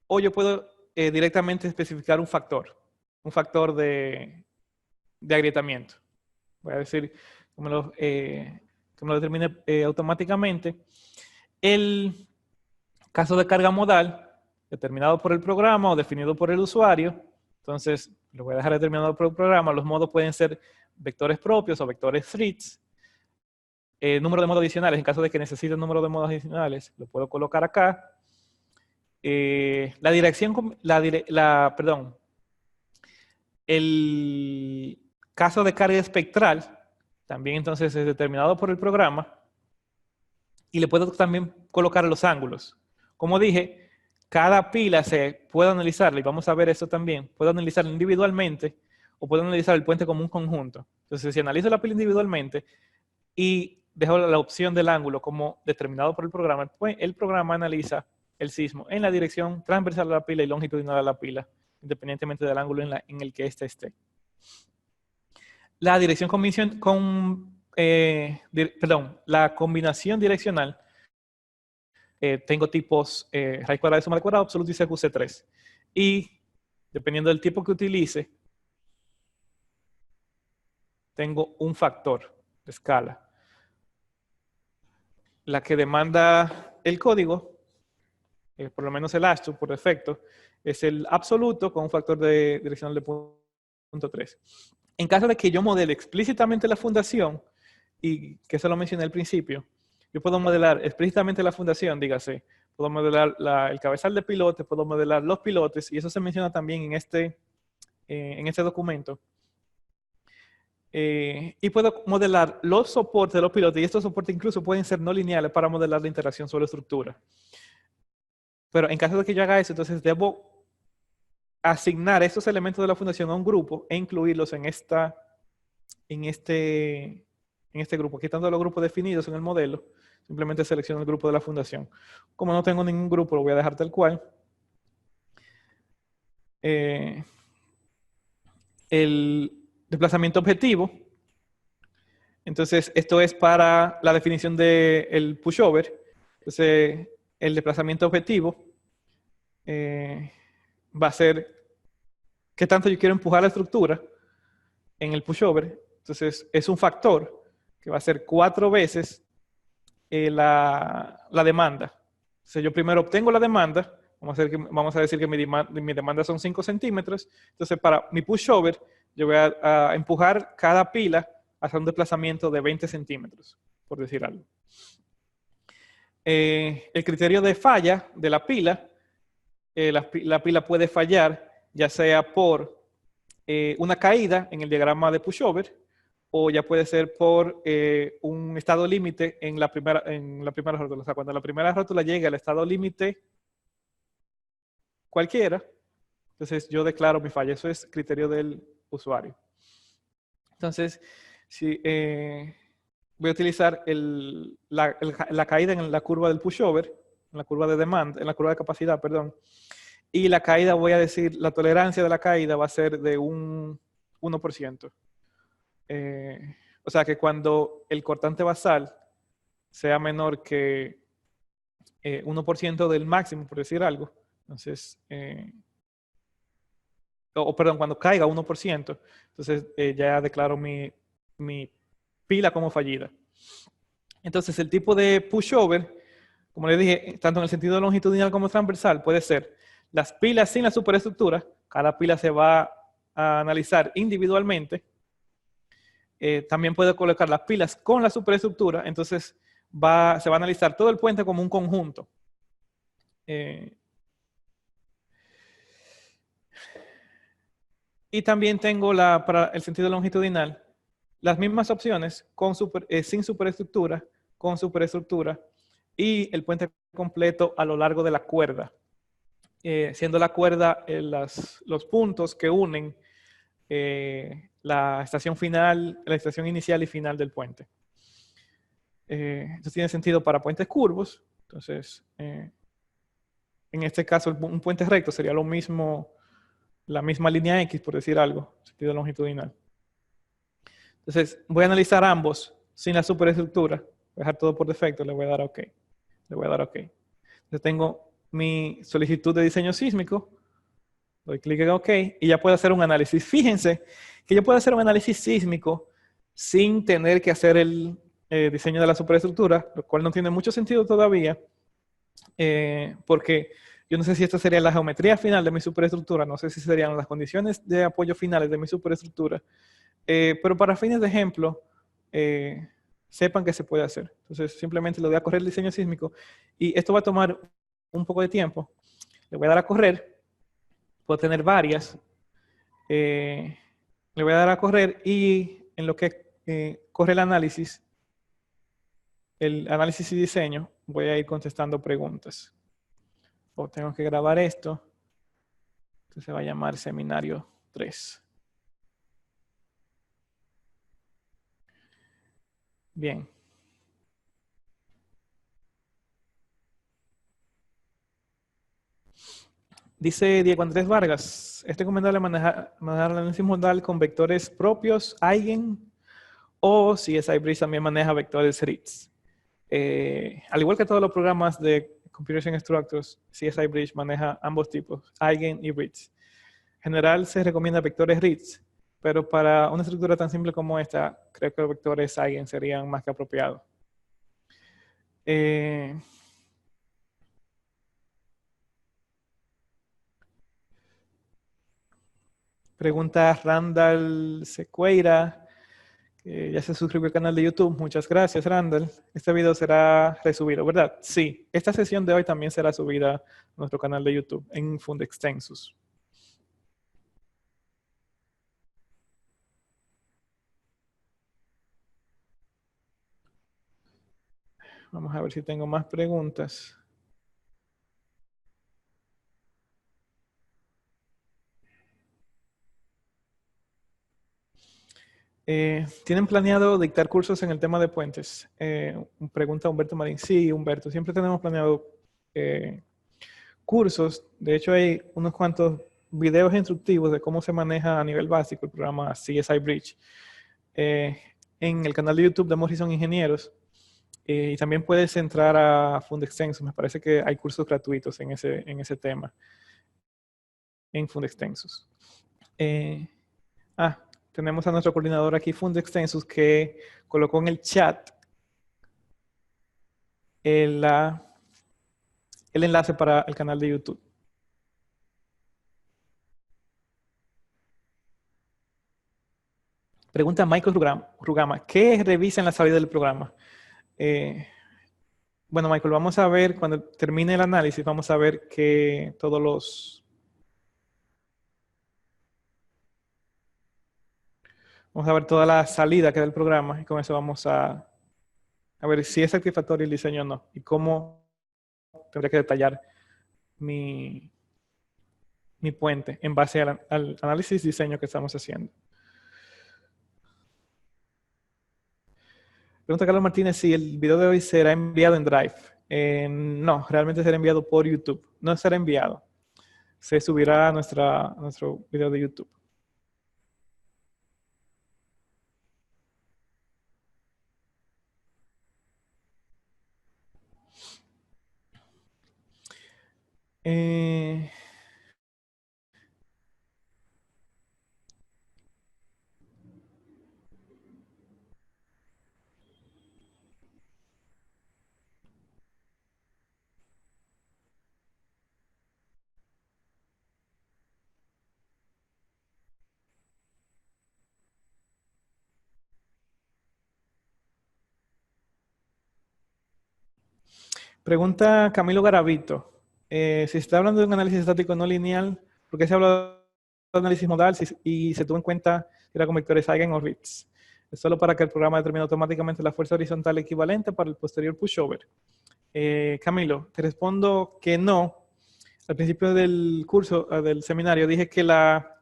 o yo puedo directamente especificar un factor de agrietamiento. Voy a decir que me lo determine automáticamente. El caso de carga modal, determinado por el programa o definido por el usuario, entonces lo voy a dejar determinado por el programa. Los modos pueden ser vectores propios o vectores threads. Número de modos adicionales, en caso de que necesite un número de modos adicionales, lo puedo colocar acá. La dirección, el caso de carga espectral, también entonces es determinado por el programa, y le puedo también colocar los ángulos. Como dije, cada pila se puede analizarla, y vamos a ver eso también, puedo analizarla individualmente o puedo analizar el puente como un conjunto. Entonces, si analizo la pila individualmente y dejo la opción del ángulo como determinado por el programa, pues el programa analiza el sismo en la dirección transversal a la pila y longitudinal a la pila, independientemente del ángulo en el que éste esté. La dirección la combinación direccional, tengo tipos raíz cuadrada de suma de cuadrado absoluto y CQC3. Y dependiendo del tipo que utilice, tengo un factor de escala. La que demanda el código, por lo menos el ASCII por defecto, es el absoluto con un factor de direccional de 0.3. En caso de que yo modele explícitamente la fundación, y que eso lo mencioné al principio, yo puedo modelar explícitamente la fundación, dígase, puedo modelar el cabezal de pilote, puedo modelar los pilotes, y eso se menciona también en este documento. Y puedo modelar los soportes de los pilotos, y estos soportes incluso pueden ser no lineales para modelar la interacción sobre la estructura. Pero en caso de que yo haga eso, entonces debo asignar estos elementos de la fundación a un grupo e incluirlos en este grupo. Quitando los grupos definidos en el modelo, simplemente selecciono el grupo de la fundación. Como no tengo ningún grupo, lo voy a dejar tal cual. El desplazamiento objetivo. Entonces, esto es para la definición del pushover. Entonces, el desplazamiento objetivo va a ser qué tanto yo quiero empujar la estructura en el pushover. Entonces, es un factor que va a ser 4 veces la demanda. Entonces, yo primero obtengo la demanda. Vamos a decir que mi demanda son 5 centímetros. Entonces, para mi pushover, yo voy a empujar cada pila hacia un desplazamiento de 20 centímetros, por decir algo. El criterio de falla de la pila, la pila puede fallar ya sea por una caída en el diagrama de pushover, o ya puede ser por un estado límite en la primera rótula. O sea, cuando la primera rótula llega al estado límite cualquiera, entonces yo declaro mi falla. Eso es criterio del usuario. Entonces, si voy a utilizar la caída en la curva del pushover, en la curva de demanda, en la curva de capacidad, perdón. Y la caída, voy a decir, la tolerancia de la caída va a ser de un 1%. O sea que cuando el cortante basal sea menor que 1% del máximo, por decir algo, entonces, perdón, cuando caiga 1%, entonces ya declaro mi pila como fallida. Entonces, el tipo de pushover, como les dije, tanto en el sentido longitudinal como transversal, puede ser las pilas sin la superestructura. Cada pila se va a analizar individualmente. También puedo colocar las pilas con la superestructura. Entonces, se va a analizar todo el puente como un conjunto. Y también tengo para el sentido longitudinal las mismas opciones sin superestructura, con superestructura y el puente completo a lo largo de la cuerda. Siendo la cuerda los puntos que unen la estación inicial y final del puente. Esto tiene sentido para puentes curvos. Entonces, en este caso, un puente recto sería lo mismo, la misma línea X, por decir algo, sentido longitudinal. Entonces, voy a analizar ambos sin la superestructura. Voy a dejar todo por defecto, le voy a dar OK. Le voy a dar OK. Entonces, tengo mi solicitud de diseño sísmico. Doy clic en OK y ya puedo hacer un análisis. Fíjense que yo puedo hacer un análisis sísmico sin tener que hacer el diseño de la superestructura, lo cual no tiene mucho sentido todavía, porque yo no sé si esta sería la geometría final de mi superestructura, no sé si serían las condiciones de apoyo finales de mi superestructura, pero para fines de ejemplo, sepan que se puede hacer. Entonces, simplemente le voy a correr el diseño sísmico y esto va a tomar un poco de tiempo. Le voy a dar a correr, puedo tener varias. Le voy a dar a correr y en lo que corre el análisis y diseño, voy a ir contestando preguntas. O tengo que grabar esto. Entonces se va a llamar seminario 3. Bien. Dice Diego Andrés Vargas, ¿es recomendable manejar el análisis modal con vectores propios, eigen, o si SIBridge también maneja vectores Ritz? Al igual que todos los programas de Computation Structures, CSI Bridge maneja ambos tipos, eigen y Ritz. general se recomienda vectores RITS, pero para una estructura tan simple como esta, creo que los vectores Eigen serían más que apropiados. Pregunta Randall Sequeira, que ya se suscribió al canal de YouTube. Muchas gracias, Randall. Este video será resubido, ¿verdad? Sí, esta sesión de hoy también será subida a nuestro canal de YouTube en Fundextensus. Vamos a ver si tengo más preguntas. ¿Tienen planeado dictar cursos en el tema de puentes? Pregunta Humberto Marín. Sí, Humberto, siempre tenemos planeado cursos. De hecho, hay unos cuantos videos instructivos de cómo se maneja a nivel básico el programa CSI Bridge en el canal de YouTube de Morrison Ingenieros. Y también puedes entrar a Fundextensus. Me parece que hay cursos gratuitos en ese tema en Fundextensus. Tenemos a nuestro coordinador aquí, Fundextensus, que colocó en el chat el enlace para el canal de YouTube. Pregunta Michael Rugama, ¿qué revisa en la salida del programa? Bueno, Michael, vamos a ver, cuando termine el análisis, vamos a ver que vamos a ver toda la salida que da el programa y con eso vamos a ver si es satisfactorio el diseño o no y cómo tendría que detallar mi puente en base al análisis y diseño que estamos haciendo. Pregunta Carlos Martínez si el video de hoy será enviado en Drive. No, realmente será enviado por YouTube. No será enviado. Se subirá a nuestro video de YouTube. Pregunta Camilo Garavito. Si se está hablando de un análisis estático no lineal, ¿por qué se habla de análisis modal y se tuvo en cuenta si era con vectores Eigen o Ritz? Es solo para que el programa determine automáticamente la fuerza horizontal equivalente para el posterior pushover. Camilo, te respondo que no. Al principio del curso, del seminario, dije que la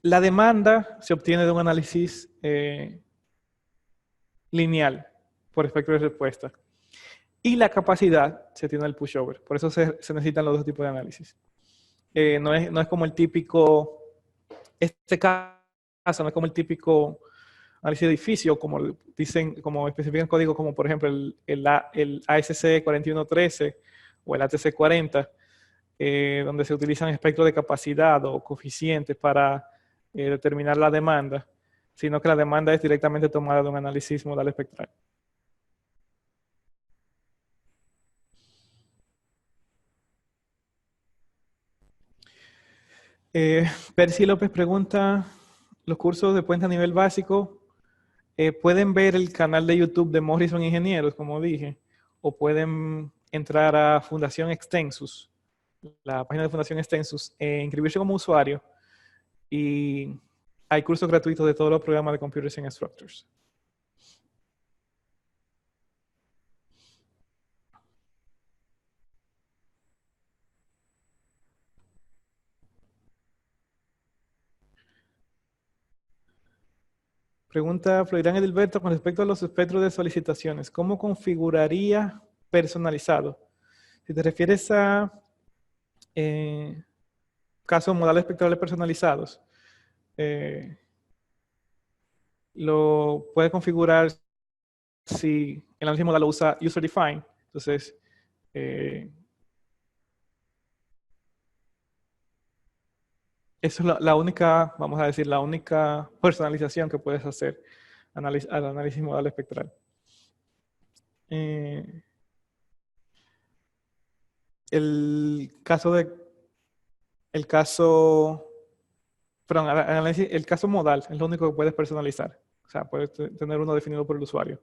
demanda se obtiene de un análisis lineal por espectro de respuesta. Y la capacidad se tiene del pushover. Por eso se necesitan los dos tipos de análisis. No es como el típico, este caso no es como el típico análisis de edificio, como dicen, como especifican código, como por ejemplo el ASC 4113 o el ATC 40, donde se utilizan espectros de capacidad o coeficientes para determinar la demanda, sino que la demanda es directamente tomada de un análisis modal espectral. Percy López pregunta, los cursos de puente a nivel básico, pueden ver el canal de YouTube de Morrison Ingenieros, como dije, o pueden entrar a Fundación Extensus, la página de Fundación Extensus, inscribirse como usuario y hay cursos gratuitos de todos los programas de Computers and Structures. Pregunta Florirán Edilberto con respecto a los espectros de solicitaciones. ¿Cómo configuraría personalizado? Si te refieres a casos modales espectrales personalizados, lo puede configurar si el análisis modal lo usa user defined, Entonces, eso es la única, vamos a decir, la única personalización que puedes hacer al análisis modal espectral. Eh, el caso de, el caso, perdón, el caso modal es lo único que puedes personalizar. O sea, puedes tener uno definido por el usuario.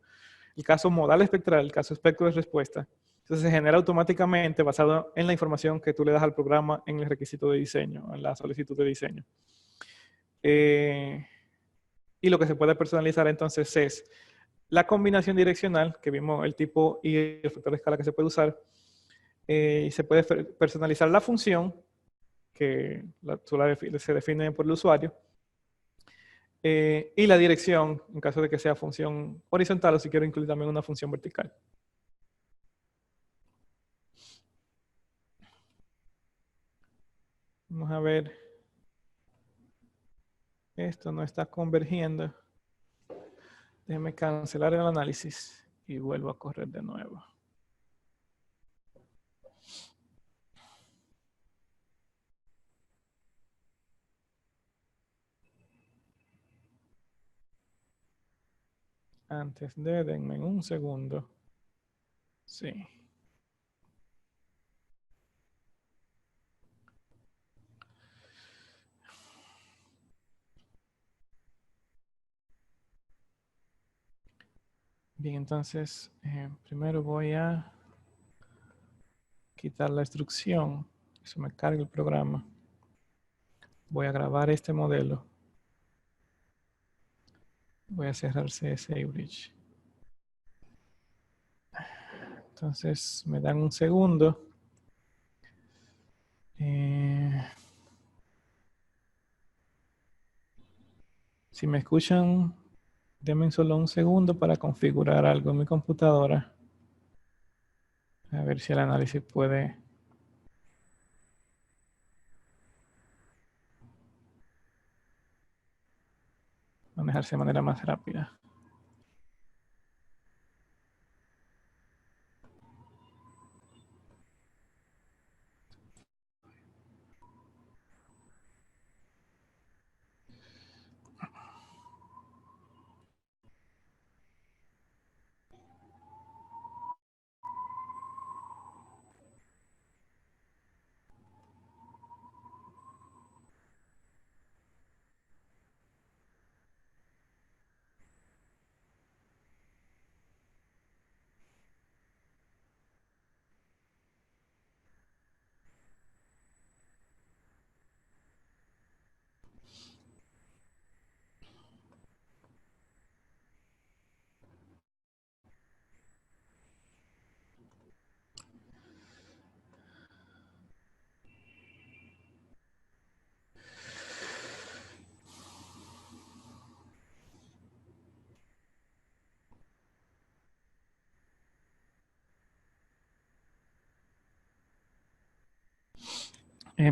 El caso modal espectral, el caso espectro de respuesta, entonces se genera automáticamente basado en la información que tú le das al programa en el requisito de diseño, en la solicitud de diseño. Y lo que se puede personalizar entonces es la combinación direccional, que vimos el tipo y el factor de escala que se puede usar. Y se puede personalizar la función, que se define por el usuario. Y la dirección, en caso de que sea función horizontal o si quiero incluir también una función vertical. Vamos a ver. Esto no está convergiendo. Déjeme cancelar el análisis y vuelvo a correr de nuevo. Antes de, denme un segundo. Sí. Bien, entonces, primero voy a quitar la instrucción. Eso me carga el programa. Voy a grabar este modelo. Voy a cerrar CSA Bridge. Entonces, me dan un segundo. Si me escuchan, denme solo un segundo para configurar algo en mi computadora. A ver si el análisis puede manejarse de manera más rápida.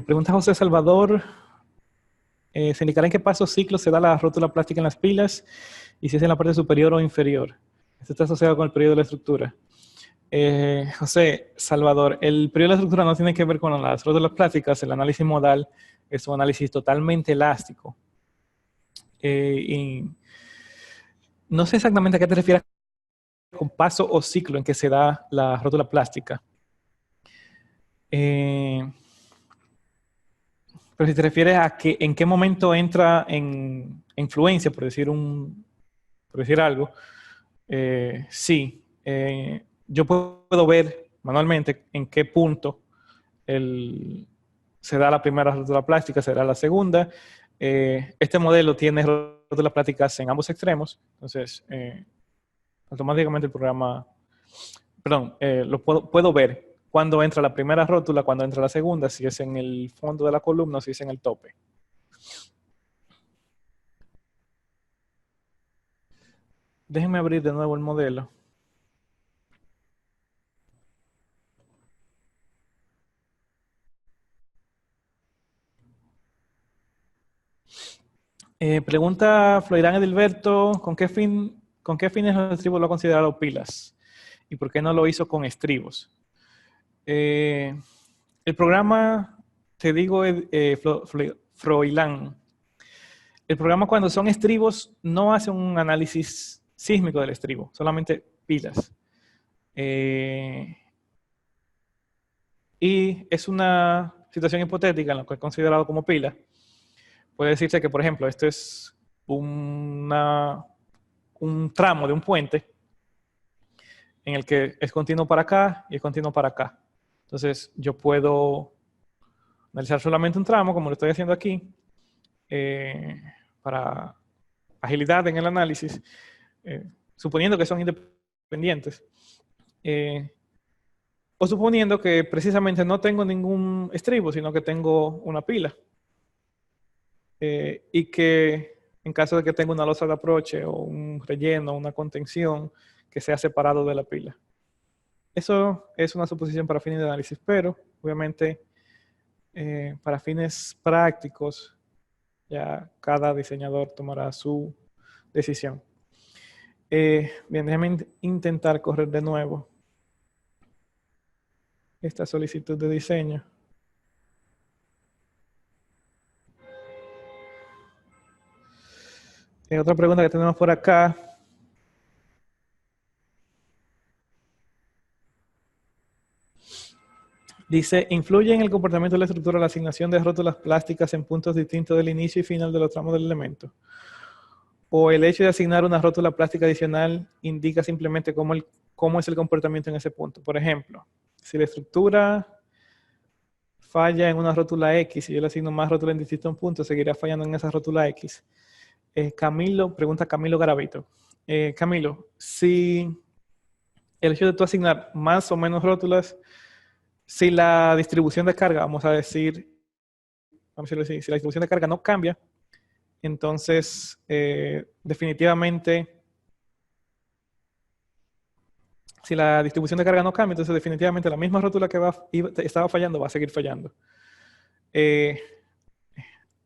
Pregunta José Salvador. ¿Se indicará en qué paso ciclo se da la rótula plástica en las pilas y si es en la parte superior o inferior? Esto está asociado con el periodo de la estructura. José Salvador, el periodo de la estructura no tiene que ver con las rótulas plásticas. El análisis modal es un análisis totalmente elástico. Y no sé exactamente a qué te refieres con paso o ciclo en que se da la rótula plástica. Pero si te refieres a que en qué momento entra en influencia, por decir algo, sí. Yo puedo ver manualmente en qué punto se da la primera rótula plástica, se da la segunda. Este modelo tiene rótulas plásticas en ambos extremos, entonces automáticamente el programa, perdón, lo puedo ver cuando entra la primera rótula, cuando entra la segunda, si es en el fondo de la columna o si es en el tope. Déjenme abrir de nuevo el modelo. Pregunta Floirán Edilberto, con qué fines los atributos lo ha considerado pilas? ¿Y por qué no lo hizo con estribos? El programa, te digo, Froilán. El programa cuando son estribos no hace un análisis sísmico del estribo, solamente pilas. Y es una situación hipotética en la que es considerado como pila. Puede decirse que, por ejemplo, esto es un tramo de un puente en el que es continuo para acá y es continuo para acá. Entonces, yo puedo analizar solamente un tramo, como lo estoy haciendo aquí, para agilidad en el análisis, suponiendo que son independientes. O suponiendo que precisamente no tengo ningún estribo, sino que tengo una pila. Y que en caso de que tenga una losa de aproche o un relleno, una contención, que sea separado de la pila. Eso es una suposición para fines de análisis, pero obviamente para fines prácticos ya cada diseñador tomará su decisión. Bien, déjame intentar correr de nuevo esta solicitud de diseño. Otra pregunta que tenemos por acá. Dice, ¿influye en el comportamiento de la estructura la asignación de rótulas plásticas en puntos distintos del inicio y final de los tramos del elemento? ¿O el hecho de asignar una rótula plástica adicional indica simplemente cómo es el comportamiento en ese punto? Por ejemplo, si la estructura falla en una rótula X y yo le asigno más rótulas en distintos puntos, seguirá fallando en esa rótula X. Pregunta Camilo Garavito. Camilo, si el hecho de tú asignar más o menos rótulas, si la distribución de carga, vamos a decirlo así, si la distribución de carga no cambia, entonces definitivamente, si la distribución de carga no cambia, entonces definitivamente la misma rótula que estaba fallando va a seguir fallando.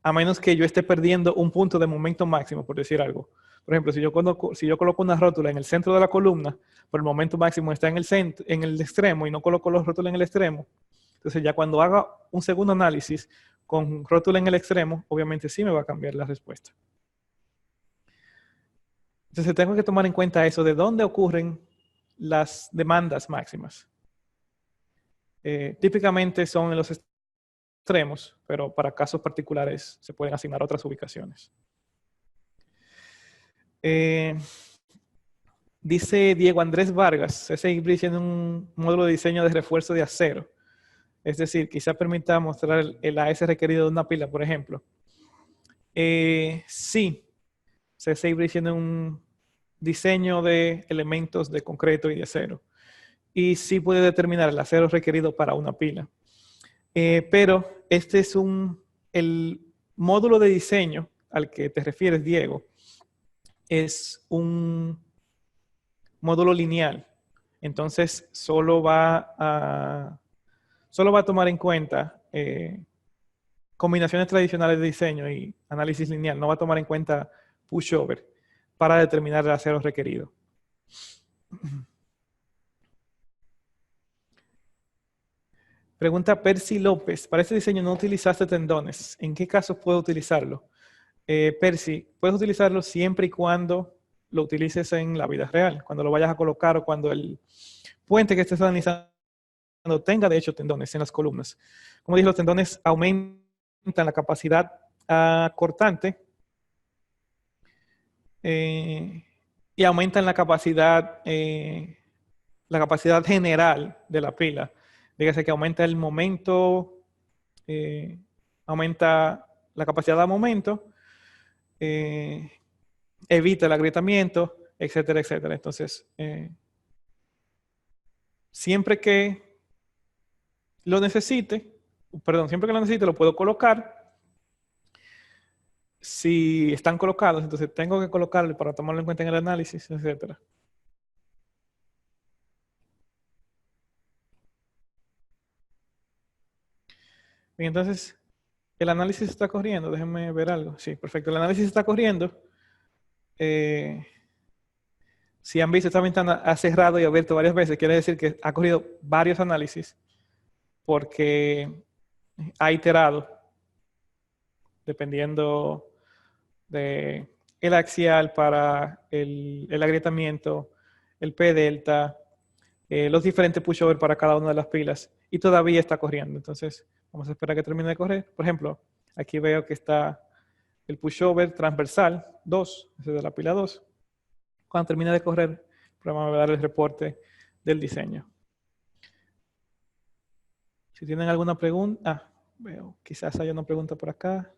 A menos que yo esté perdiendo un punto de momento máximo, por decir algo. Por ejemplo, si yo coloco una rótula en el centro de la columna, pero el momento máximo está en el extremo y no coloco los rótulas en el extremo, entonces ya cuando haga un segundo análisis con rótula en el extremo, obviamente sí me va a cambiar la respuesta. Entonces tengo que tomar en cuenta eso, de dónde ocurren las demandas máximas. Típicamente son en los extremos, pero para casos particulares se pueden asignar otras ubicaciones. Dice Diego Andrés Vargas, ese híbrido tiene un módulo de diseño de refuerzo de acero. Es decir, quizá permita mostrar el AS requerido de una pila, por ejemplo. Sí, ese híbrido tiene un diseño de elementos de concreto y de acero. Y sí puede determinar el acero requerido para una pila. Pero este es el módulo de diseño al que te refieres, Diego, es un módulo lineal. Entonces, solo va a tomar en cuenta combinaciones tradicionales de diseño y análisis lineal. No va a tomar en cuenta pushover para determinar el acero requerido. Pregunta Percy López. Para este diseño no utilizaste tendones. ¿En qué casos puedo utilizarlo? Percy, puedes utilizarlo siempre y cuando lo utilices en la vida real. Cuando lo vayas a colocar o cuando el puente que estés analizando tenga, de hecho, tendones en las columnas. Como dije, los tendones aumentan la capacidad cortante y aumentan la capacidad general de la pila. Dígase que aumenta el momento, aumenta la capacidad de momento, evita el agrietamiento, etcétera, etcétera. Entonces, siempre que lo necesite, lo puedo colocar. Si están colocados, entonces tengo que colocarlo para tomarlo en cuenta en el análisis, etcétera. Bien, entonces, el análisis está corriendo. Déjenme ver algo. Sí, perfecto. El análisis está corriendo. Si han visto esta ventana ha cerrado y abierto varias veces, quiere decir que ha corrido varios análisis porque ha iterado dependiendo de el axial para el agrietamiento, el P delta, los diferentes pushover para cada una de las pilas y todavía está corriendo. Entonces, vamos a esperar que termine de correr. Por ejemplo, aquí veo que está el pushover transversal 2, ese de la pila 2. Cuando termine de correr, el programa me va a dar el reporte del diseño. Si tienen alguna pregunta, veo, quizás haya una pregunta por acá.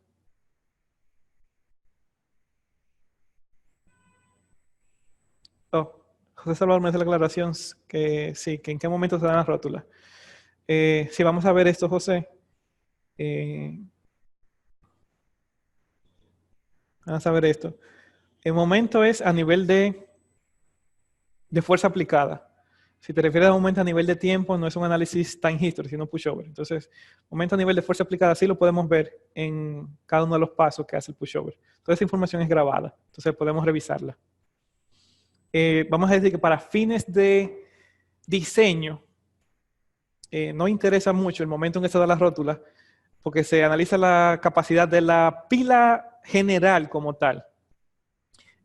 Oh, José Salvador me hace la aclaración que sí, que en qué momento se dan las rótulas. Si vamos a ver esto, José, vamos a ver esto. El momento es a nivel de fuerza aplicada. Si te refieres a momento a nivel de tiempo, no es un análisis time history, sino pushover. Entonces, momento a nivel de fuerza aplicada sí lo podemos ver en cada uno de los pasos que hace el pushover. Toda esa información es grabada, entonces podemos revisarla. Vamos a decir que para fines de diseño, no interesa mucho el momento en que se da la rótula, porque se analiza la capacidad de la pila general como tal,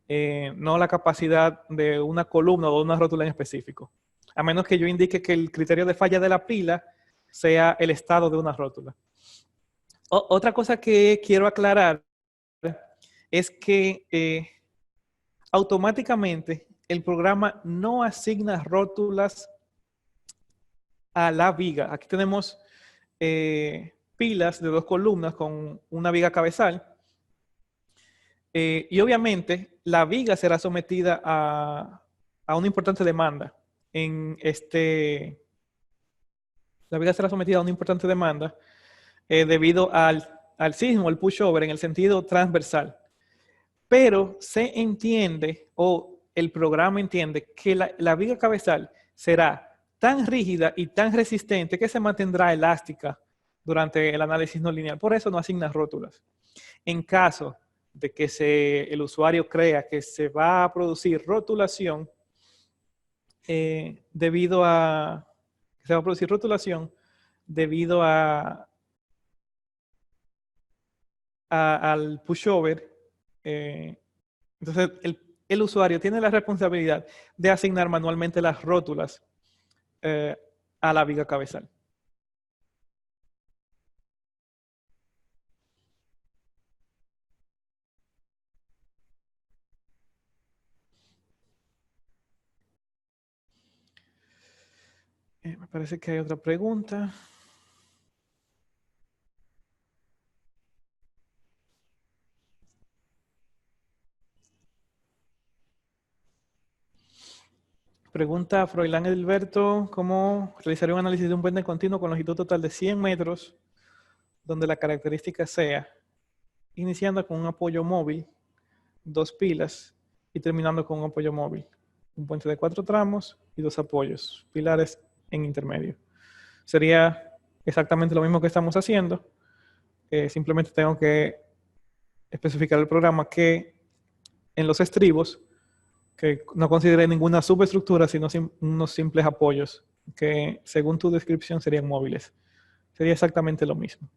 no la capacidad de una columna o de una rótula en específico. A menos que yo indique que el criterio de falla de la pila sea el estado de una rótula. Otra cosa que quiero aclarar es que automáticamente el programa no asigna rótulas a la viga. Aquí tenemos pilas de 2 columnas con una viga cabezal. Y obviamente la viga será sometida a una importante demanda. La viga será sometida a una importante demanda debido al sismo, el pushover, en el sentido transversal. Pero se entiende, o el programa entiende, que la viga cabezal será tan rígida y tan resistente que se mantendrá elástica durante el análisis no lineal. Por eso no asigna rótulas. En caso de que el usuario crea que se va a producir rotulación, debido al pushover, entonces el usuario tiene la responsabilidad de asignar manualmente las rótulas a la viga cabezal. Me parece que hay otra pregunta. Pregunta Froilán Edilberto, ¿cómo realizaría un análisis de un puente continuo con longitud total de 100 metros, donde la característica sea, iniciando con un apoyo móvil, 2 pilas, y terminando con un apoyo móvil? Un puente de 4 tramos y 2 apoyos, pilares en intermedio. Sería exactamente lo mismo que estamos haciendo. Simplemente tengo que especificar el programa que en los estribos, que no considere ninguna subestructura, sino unos simples apoyos, que según tu descripción serían móviles. Sería exactamente lo mismo.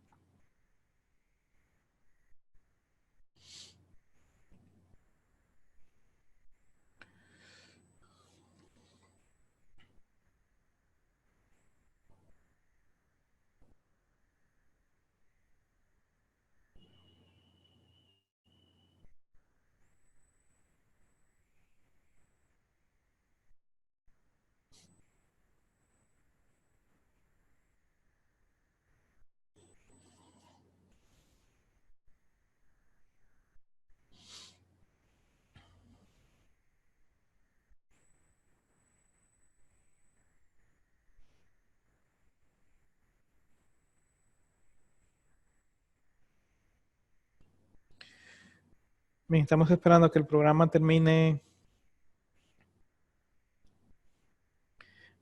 Bien, estamos esperando que el programa termine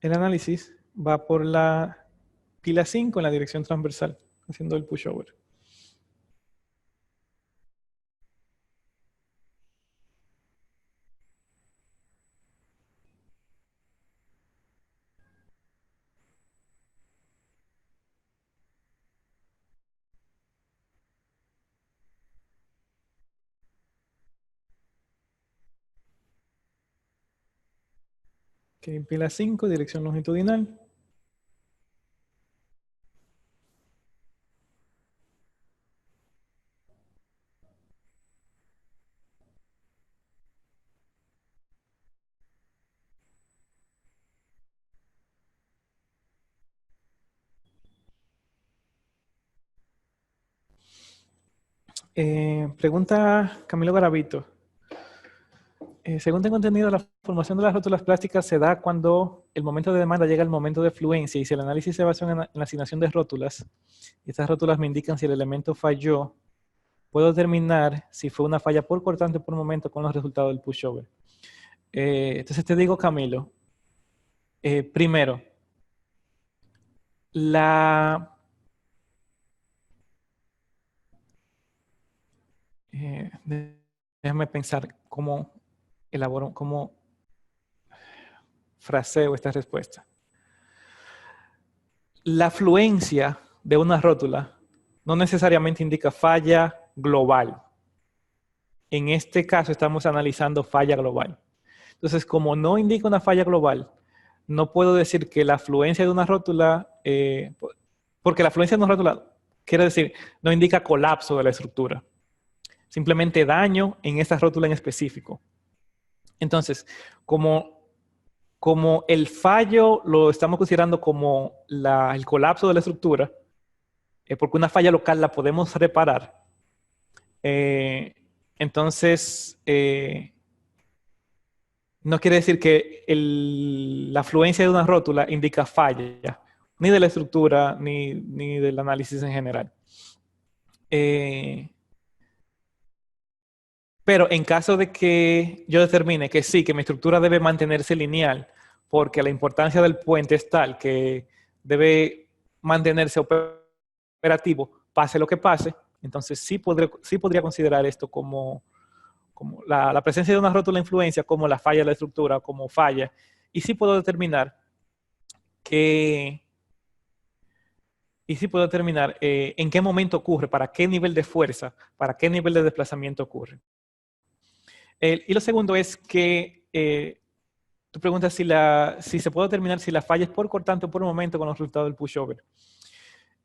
el análisis. Va por la pila 5 en la dirección transversal, haciendo el pushover. Ok, pila 5, dirección longitudinal. Pregunta Camilo Garavito. Según tengo entendido, la formación de las rótulas plásticas se da cuando el momento de demanda llega al momento de fluencia, y si el análisis se basa en la asignación de rótulas, y estas rótulas me indican si el elemento falló, puedo determinar si fue una falla por cortante o por momento con los resultados del pushover. Entonces te digo, Camilo, primero, déjame pensar cómo elaboro, cómo fraseo esta respuesta. La fluencia de una rótula no necesariamente indica falla global. En este caso estamos analizando falla global. Entonces, como no indica una falla global, no puedo decir que la fluencia de una rótula, porque la fluencia de una rótula quiere decir, no indica colapso de la estructura, simplemente daño en esa rótula en específico. Entonces, como el fallo lo estamos considerando como el colapso de la estructura, porque una falla local la podemos reparar, entonces no quiere decir que la fluencia de una rótula indica falla, ni de la estructura, ni del análisis en general. Pero en caso de que yo determine que sí, que mi estructura debe mantenerse lineal, porque la importancia del puente es tal que debe mantenerse operativo, pase lo que pase, entonces sí podría considerar esto como la presencia de una rótula influencia, como la falla de la estructura, como falla, y sí puedo determinar en qué momento ocurre, para qué nivel de fuerza, para qué nivel de desplazamiento ocurre. Y lo segundo es que tú preguntas si se puede determinar si la falla es por cortante o por momento con los resultados del pushover.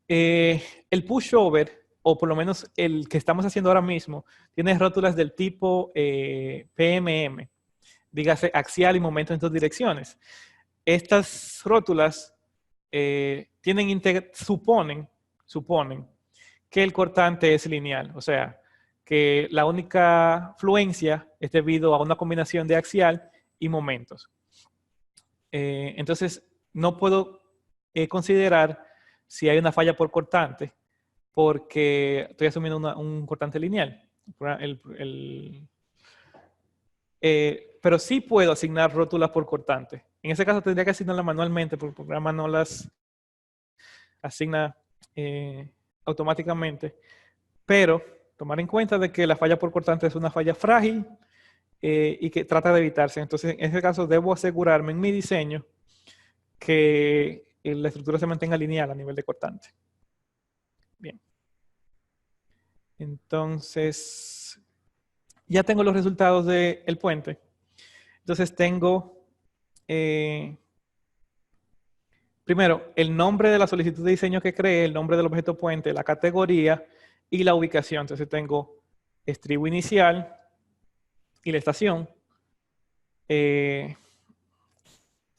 El pushover, o por lo menos el que estamos haciendo ahora mismo, tiene rótulas del tipo PMM, dígase axial y momento en dos direcciones. Estas rótulas suponen que el cortante es lineal, o sea, que la única fluencia es debido a una combinación de axial y momentos. Entonces, no puedo considerar si hay una falla por cortante, porque estoy asumiendo un cortante lineal. Pero sí puedo asignar rótulas por cortante. En ese caso tendría que asignarlas manualmente, porque el programa no las asigna automáticamente. Pero tomar en cuenta de que la falla por cortante es una falla frágil y que trata de evitarse. Entonces, en ese caso, debo asegurarme en mi diseño que la estructura se mantenga lineal a nivel de cortante. Bien. Entonces, ya tengo los resultados del puente. Entonces, tengo primero el nombre de la solicitud de diseño que creé, el nombre del objeto puente, la categoría y la ubicación. Entonces, tengo estribo inicial y la estación.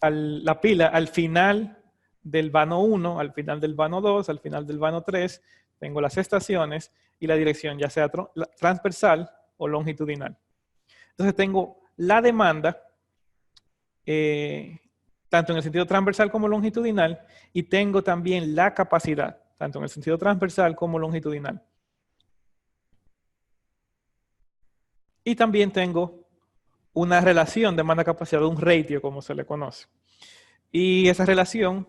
La pila al final del vano 1, al final del vano 2, al final del vano 3, tengo las estaciones y la dirección, ya sea transversal o longitudinal. Entonces tengo la demanda, tanto en el sentido transversal como longitudinal, y tengo también la capacidad, tanto en el sentido transversal como longitudinal. Y también tengo una relación demanda-capacidad, un ratio, como se le conoce. Y esa relación,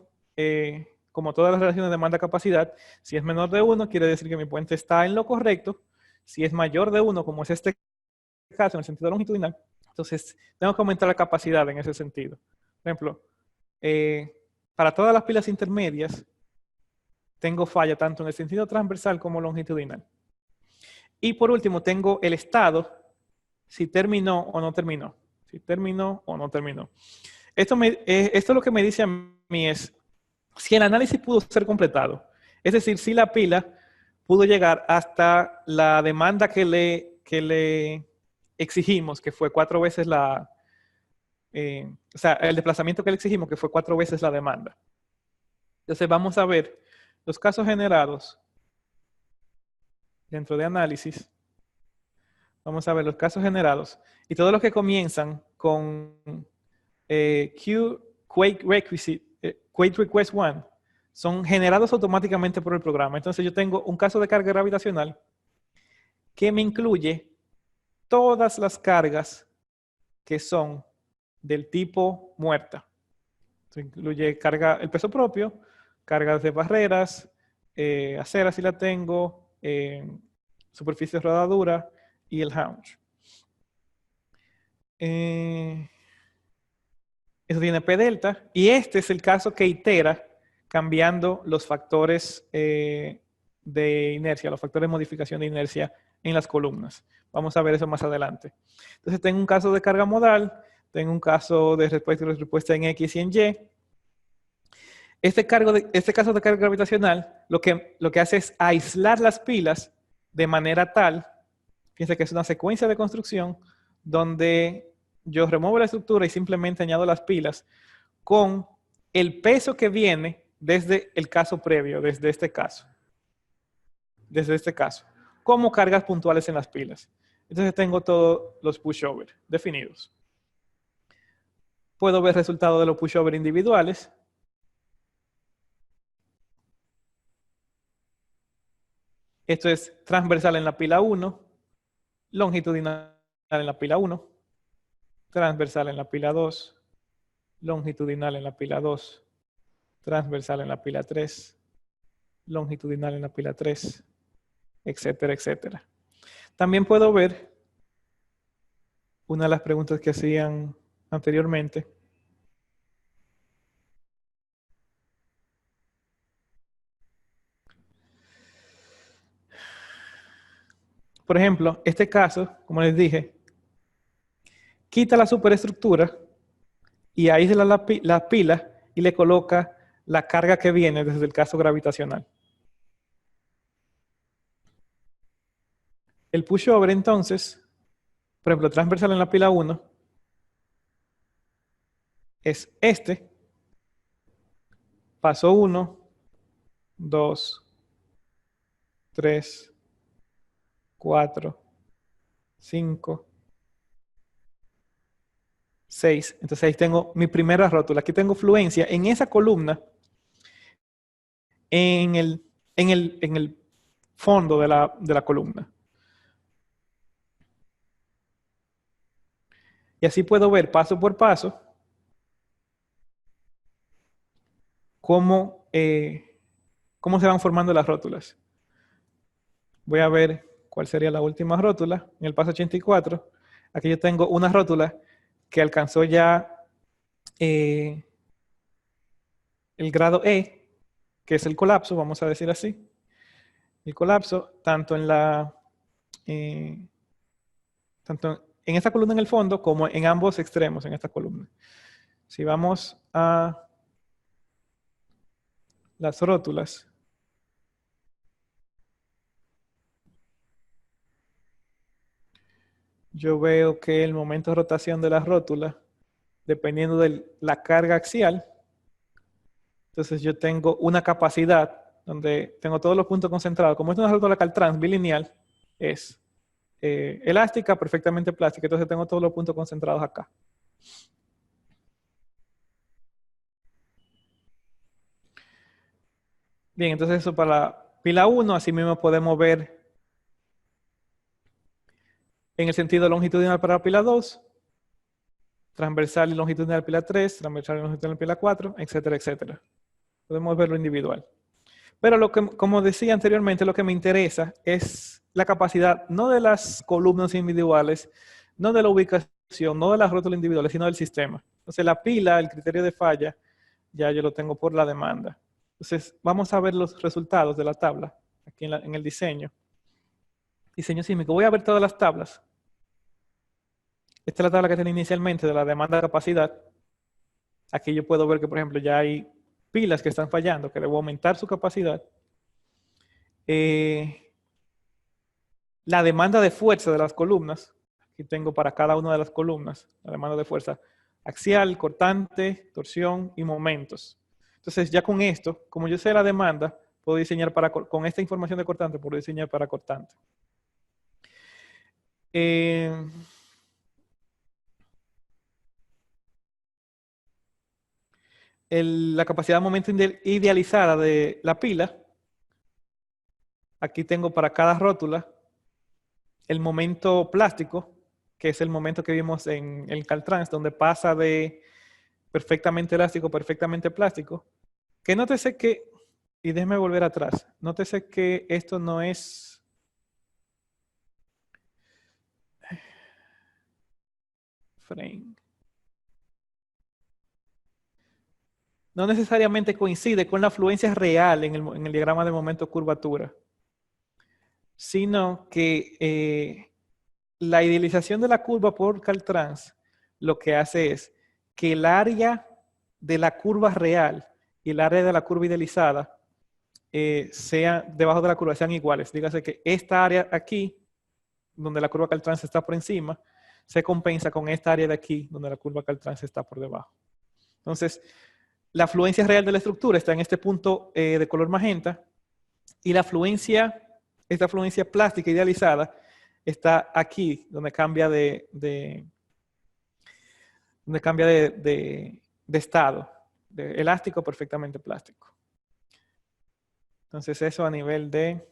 como todas las relaciones de demanda-capacidad, si es menor de 1, quiere decir que mi puente está en lo correcto. Si es mayor de 1, como es este caso en el sentido longitudinal, entonces tengo que aumentar la capacidad en ese sentido. Por ejemplo, para todas las pilas intermedias, tengo falla tanto en el sentido transversal como longitudinal. Y por último, tengo el estado, si terminó o no terminó. Si terminó o no terminó. Esto lo que me dice a mí es si el análisis pudo ser completado. Es decir, si la pila pudo llegar hasta la demanda que le exigimos, que fue 4 veces o sea, el desplazamiento que le exigimos, que fue 4 veces la demanda. Entonces vamos a ver los casos generados dentro de análisis. Vamos a ver los casos generados y todos los que comienzan con Quake Request 1 son generados automáticamente por el programa. Entonces yo tengo un caso de carga gravitacional que me incluye todas las cargas que son del tipo muerta. Entonces, incluye carga, el peso propio, cargas de barreras, acera si la tengo, superficie de rodadura y el haunch. Eso tiene P delta y este es el caso que itera cambiando los factores de inercia, los factores de modificación de inercia en las columnas. Vamos a ver eso más adelante. Entonces tengo un caso de carga modal, tengo un caso de respuesta en X y en Y. Este caso de carga gravitacional lo que hace es aislar las pilas de manera tal, fíjense que es una secuencia de construcción donde yo remuevo la estructura y simplemente añado las pilas con el peso que viene desde el caso previo, desde este caso, como cargas puntuales en las pilas. Entonces tengo todos los pushover definidos. Puedo ver resultados de los pushover individuales. Esto es transversal en la pila 1, longitudinal en la pila 1, transversal en la pila 2, longitudinal en la pila 2, transversal en la pila 3, longitudinal en la pila 3, etcétera, etcétera. También puedo ver una de las preguntas que hacían anteriormente. Por ejemplo, este caso, como les dije, quita la superestructura y aísla la pila y le coloca la carga que viene desde el caso gravitacional. El pushover, entonces, por ejemplo, transversal en la pila 1, es este, paso 1, 2, 3, 4, 5, 6. Entonces ahí tengo mi primera rótula. Aquí tengo fluencia en esa columna, en el fondo de la columna. Y así puedo ver paso por paso cómo se van formando las rótulas. Voy a ver cuál sería la última rótula. En el paso 84, aquí yo tengo una rótula que alcanzó ya el grado E, que es el colapso, vamos a decir así. El colapso, tanto en esta columna en el fondo como en ambos extremos en esta columna. Si vamos a las rótulas, yo veo que el momento de rotación de la rótula, dependiendo de la carga axial, entonces yo tengo una capacidad donde tengo todos los puntos concentrados. Como es una rótula Caltrans bilineal, es elástica, perfectamente plástica, entonces tengo todos los puntos concentrados acá. Bien, entonces eso para la pila 1, así mismo podemos ver en el sentido longitudinal para la pila 2, transversal y longitudinal pila 3, transversal y longitudinal pila 4, etcétera, etcétera. Podemos verlo individual. Pero como decía anteriormente, lo que me interesa es la capacidad, no de las columnas individuales, no de la ubicación, no de las rótulas individuales, sino del sistema. Entonces la pila, el criterio de falla, ya yo lo tengo por la demanda. Entonces vamos a ver los resultados de la tabla, aquí en el diseño. Diseño sísmico. Voy a ver todas las tablas. Esta es la tabla que tenía inicialmente de la demanda de capacidad. Aquí yo puedo ver que, por ejemplo, ya hay pilas que están fallando, que debo aumentar su capacidad. La demanda de fuerza de las columnas, aquí tengo para cada una de las columnas, la demanda de fuerza axial, cortante, torsión y momentos. Entonces ya con esto, como yo sé la demanda, puedo diseñar con esta información de cortante, puedo diseñar para cortante. La capacidad de momento idealizada de la pila, aquí tengo para cada rótula el momento plástico, que es el momento que vimos en el Caltrans, donde pasa de perfectamente elástico, perfectamente plástico. Que nótese que, y déjeme volver atrás, nótese que esto no es frame. No necesariamente coincide con la fluencia real en el diagrama de momento curvatura, sino que la idealización de la curva por Caltrans lo que hace es que el área de la curva real y el área de la curva idealizada sean debajo de la curva, sean iguales. Dígase que esta área aquí, donde la curva Caltrans está por encima, se compensa con esta área de aquí, donde la curva Caltrans está por debajo. Entonces, la fluencia real de la estructura está en este punto de color magenta y esta fluencia plástica idealizada está aquí, donde cambia de estado, de elástico a perfectamente plástico. Entonces eso a nivel de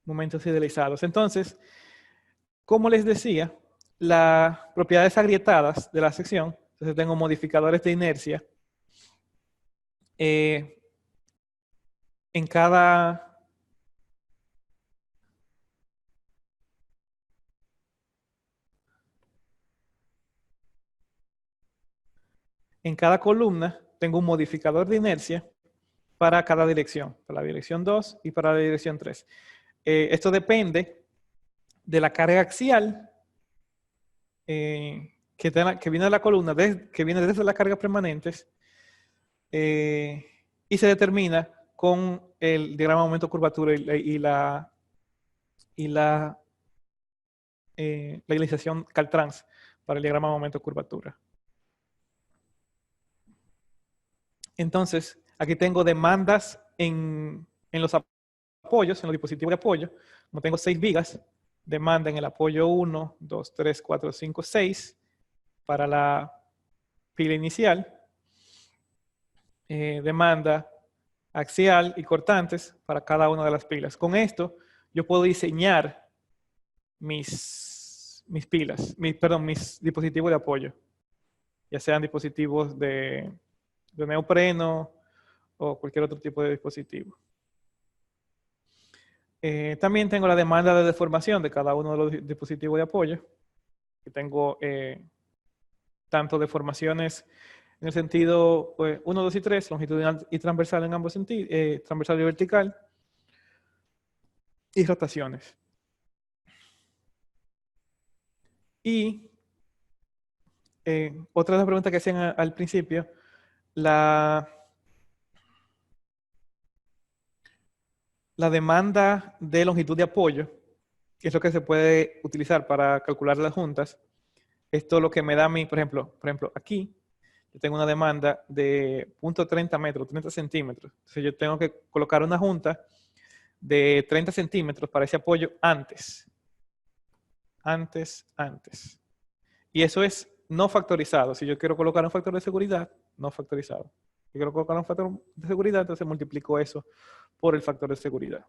momentos idealizados. Entonces, como les decía, las propiedades agrietadas de la sección, entonces tengo modificadores de inercia en cada columna, tengo un modificador de inercia para cada dirección, para la dirección 2 y para la dirección 3. Esto depende de la carga axial que viene de la columna, que viene desde las cargas permanentes, y se determina con el diagrama de momento curvatura y la idealización Caltrans para el diagrama de momento curvatura. Entonces, aquí tengo demandas en los apoyos, en los dispositivos de apoyo. Como tengo 6 vigas, demanda en el apoyo 1, 2, 3, 4, 5, 6 para la pila inicial. Demanda axial y cortantes para cada una de las pilas. Con esto, yo puedo diseñar mis dispositivos de apoyo, ya sean dispositivos de neopreno o cualquier otro tipo de dispositivo. También tengo la demanda de deformación de cada uno de los dispositivos de apoyo. Que tengo tanto deformaciones en el sentido 1, 2 y 3, longitudinal y transversal en ambos sentidos, transversal y vertical, y rotaciones. Y otra de las preguntas que hacían al principio, la demanda de longitud de apoyo, que es lo que se puede utilizar para calcular las juntas. Esto lo que me da a mí, por ejemplo, aquí, yo tengo una demanda de 0.30 metros, 30 centímetros. Entonces yo tengo que colocar una junta de 30 centímetros para ese apoyo antes. Y eso es no factorizado. Si yo quiero colocar un factor de seguridad, no factorizado. Si quiero colocar un factor de seguridad, entonces multiplico eso por el factor de seguridad.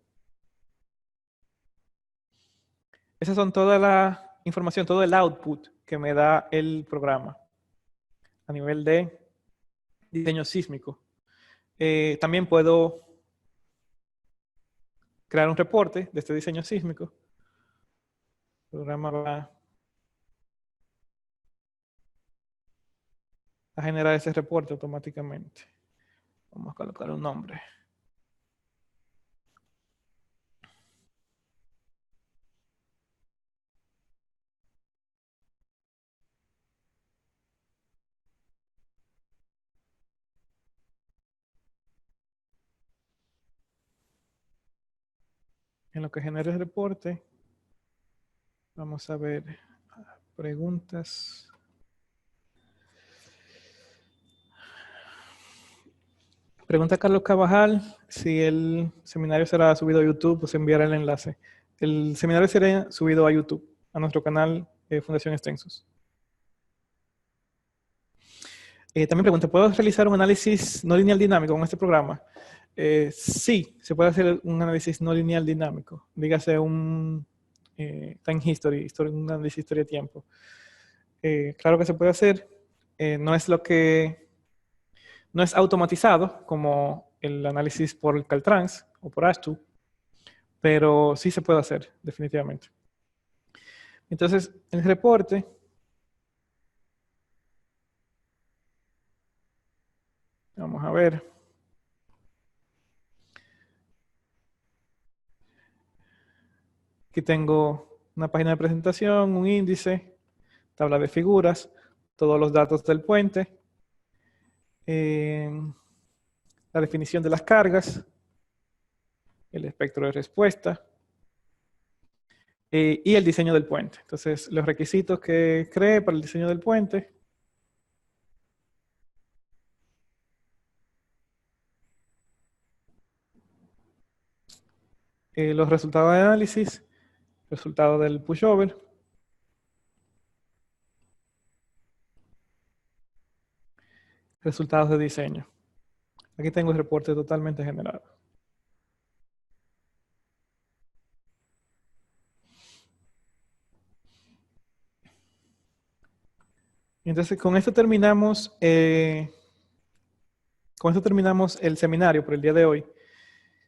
Esas son toda la información, todo el output que me da el programa a nivel de diseño sísmico. También puedo crear un reporte de este diseño sísmico. El programa va a generar ese reporte automáticamente. Vamos a colocar un nombre. En lo que genera el reporte, vamos a ver preguntas. Pregunta Carlos Cabajal si el seminario será subido a YouTube o se enviará el enlace. El seminario será subido a YouTube, a nuestro canal Fundación Extensos. También pregunta, ¿puedo realizar un análisis no lineal dinámico con este programa? Sí, se puede hacer un análisis no lineal dinámico. Dígase un time history, un análisis historia de tiempo. Claro que se puede hacer. No es automatizado como el análisis por Caltrans o por ASTU, pero sí se puede hacer, definitivamente. Entonces, el reporte vamos a ver. Aquí tengo una página de presentación, un índice, tabla de figuras, todos los datos del puente, la definición de las cargas, el espectro de respuesta y el diseño del puente. Entonces, los requisitos que creé para el diseño del puente. Los resultados de análisis, resultados del pushover, resultados de diseño. Aquí tengo el reporte totalmente generado. Entonces, con esto terminamos el seminario por el día de hoy.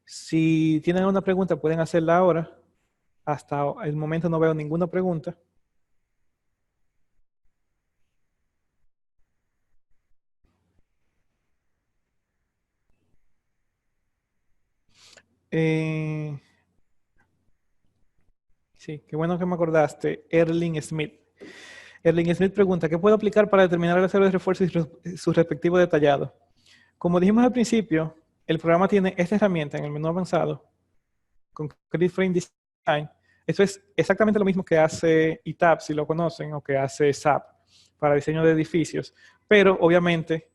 Si tienen alguna pregunta, pueden hacerla ahora. Hasta el momento no veo ninguna pregunta. Sí, qué bueno que me acordaste. Erling Smith. Erling Smith pregunta, ¿qué puedo aplicar para determinar el reserva de refuerzo y su respectivo detallado? Como dijimos al principio, el programa tiene esta herramienta en el menú avanzado, Concrete Frame Design. Eso es exactamente lo mismo que hace ETAP, si lo conocen, o que hace SAP para diseño de edificios. Pero, obviamente,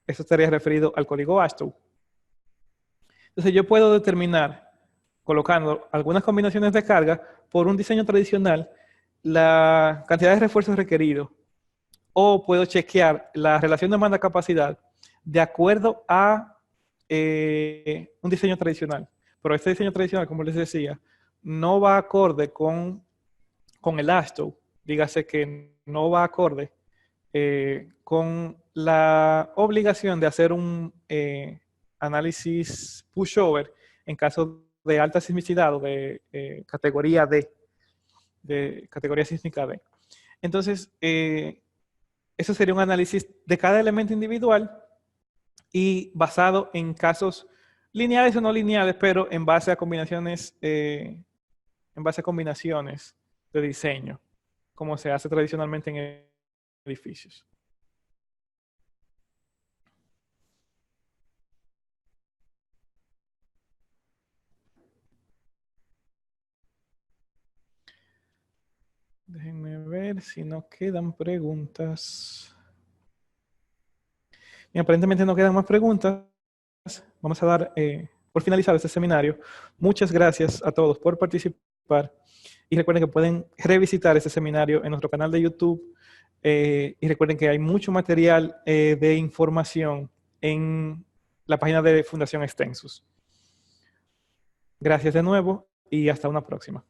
eso estaría referido al código ASTU. Entonces, yo puedo determinar, colocando algunas combinaciones de carga, por un diseño tradicional, la cantidad de refuerzos requeridos. O puedo chequear la relación demanda-capacidad de acuerdo a un diseño tradicional. Pero este diseño tradicional, como les decía, no va acorde con el ASTO. Dígase que no va acorde con la obligación de hacer un análisis pushover en caso de alta sismicidad o de categoría D, de categoría sísmica D. Entonces, eso sería un análisis de cada elemento individual y basado en casos lineales o no lineales, pero en base a combinaciones, de diseño, como se hace tradicionalmente en edificios. Déjenme ver si no quedan preguntas. Y aparentemente no quedan más preguntas. Vamos a dar por finalizado este seminario. Muchas gracias a todos por participar. Y recuerden que pueden revisitar este seminario en nuestro canal de YouTube. Y recuerden que hay mucho material de información en la página de Fundación Extensus. Gracias de nuevo y hasta una próxima.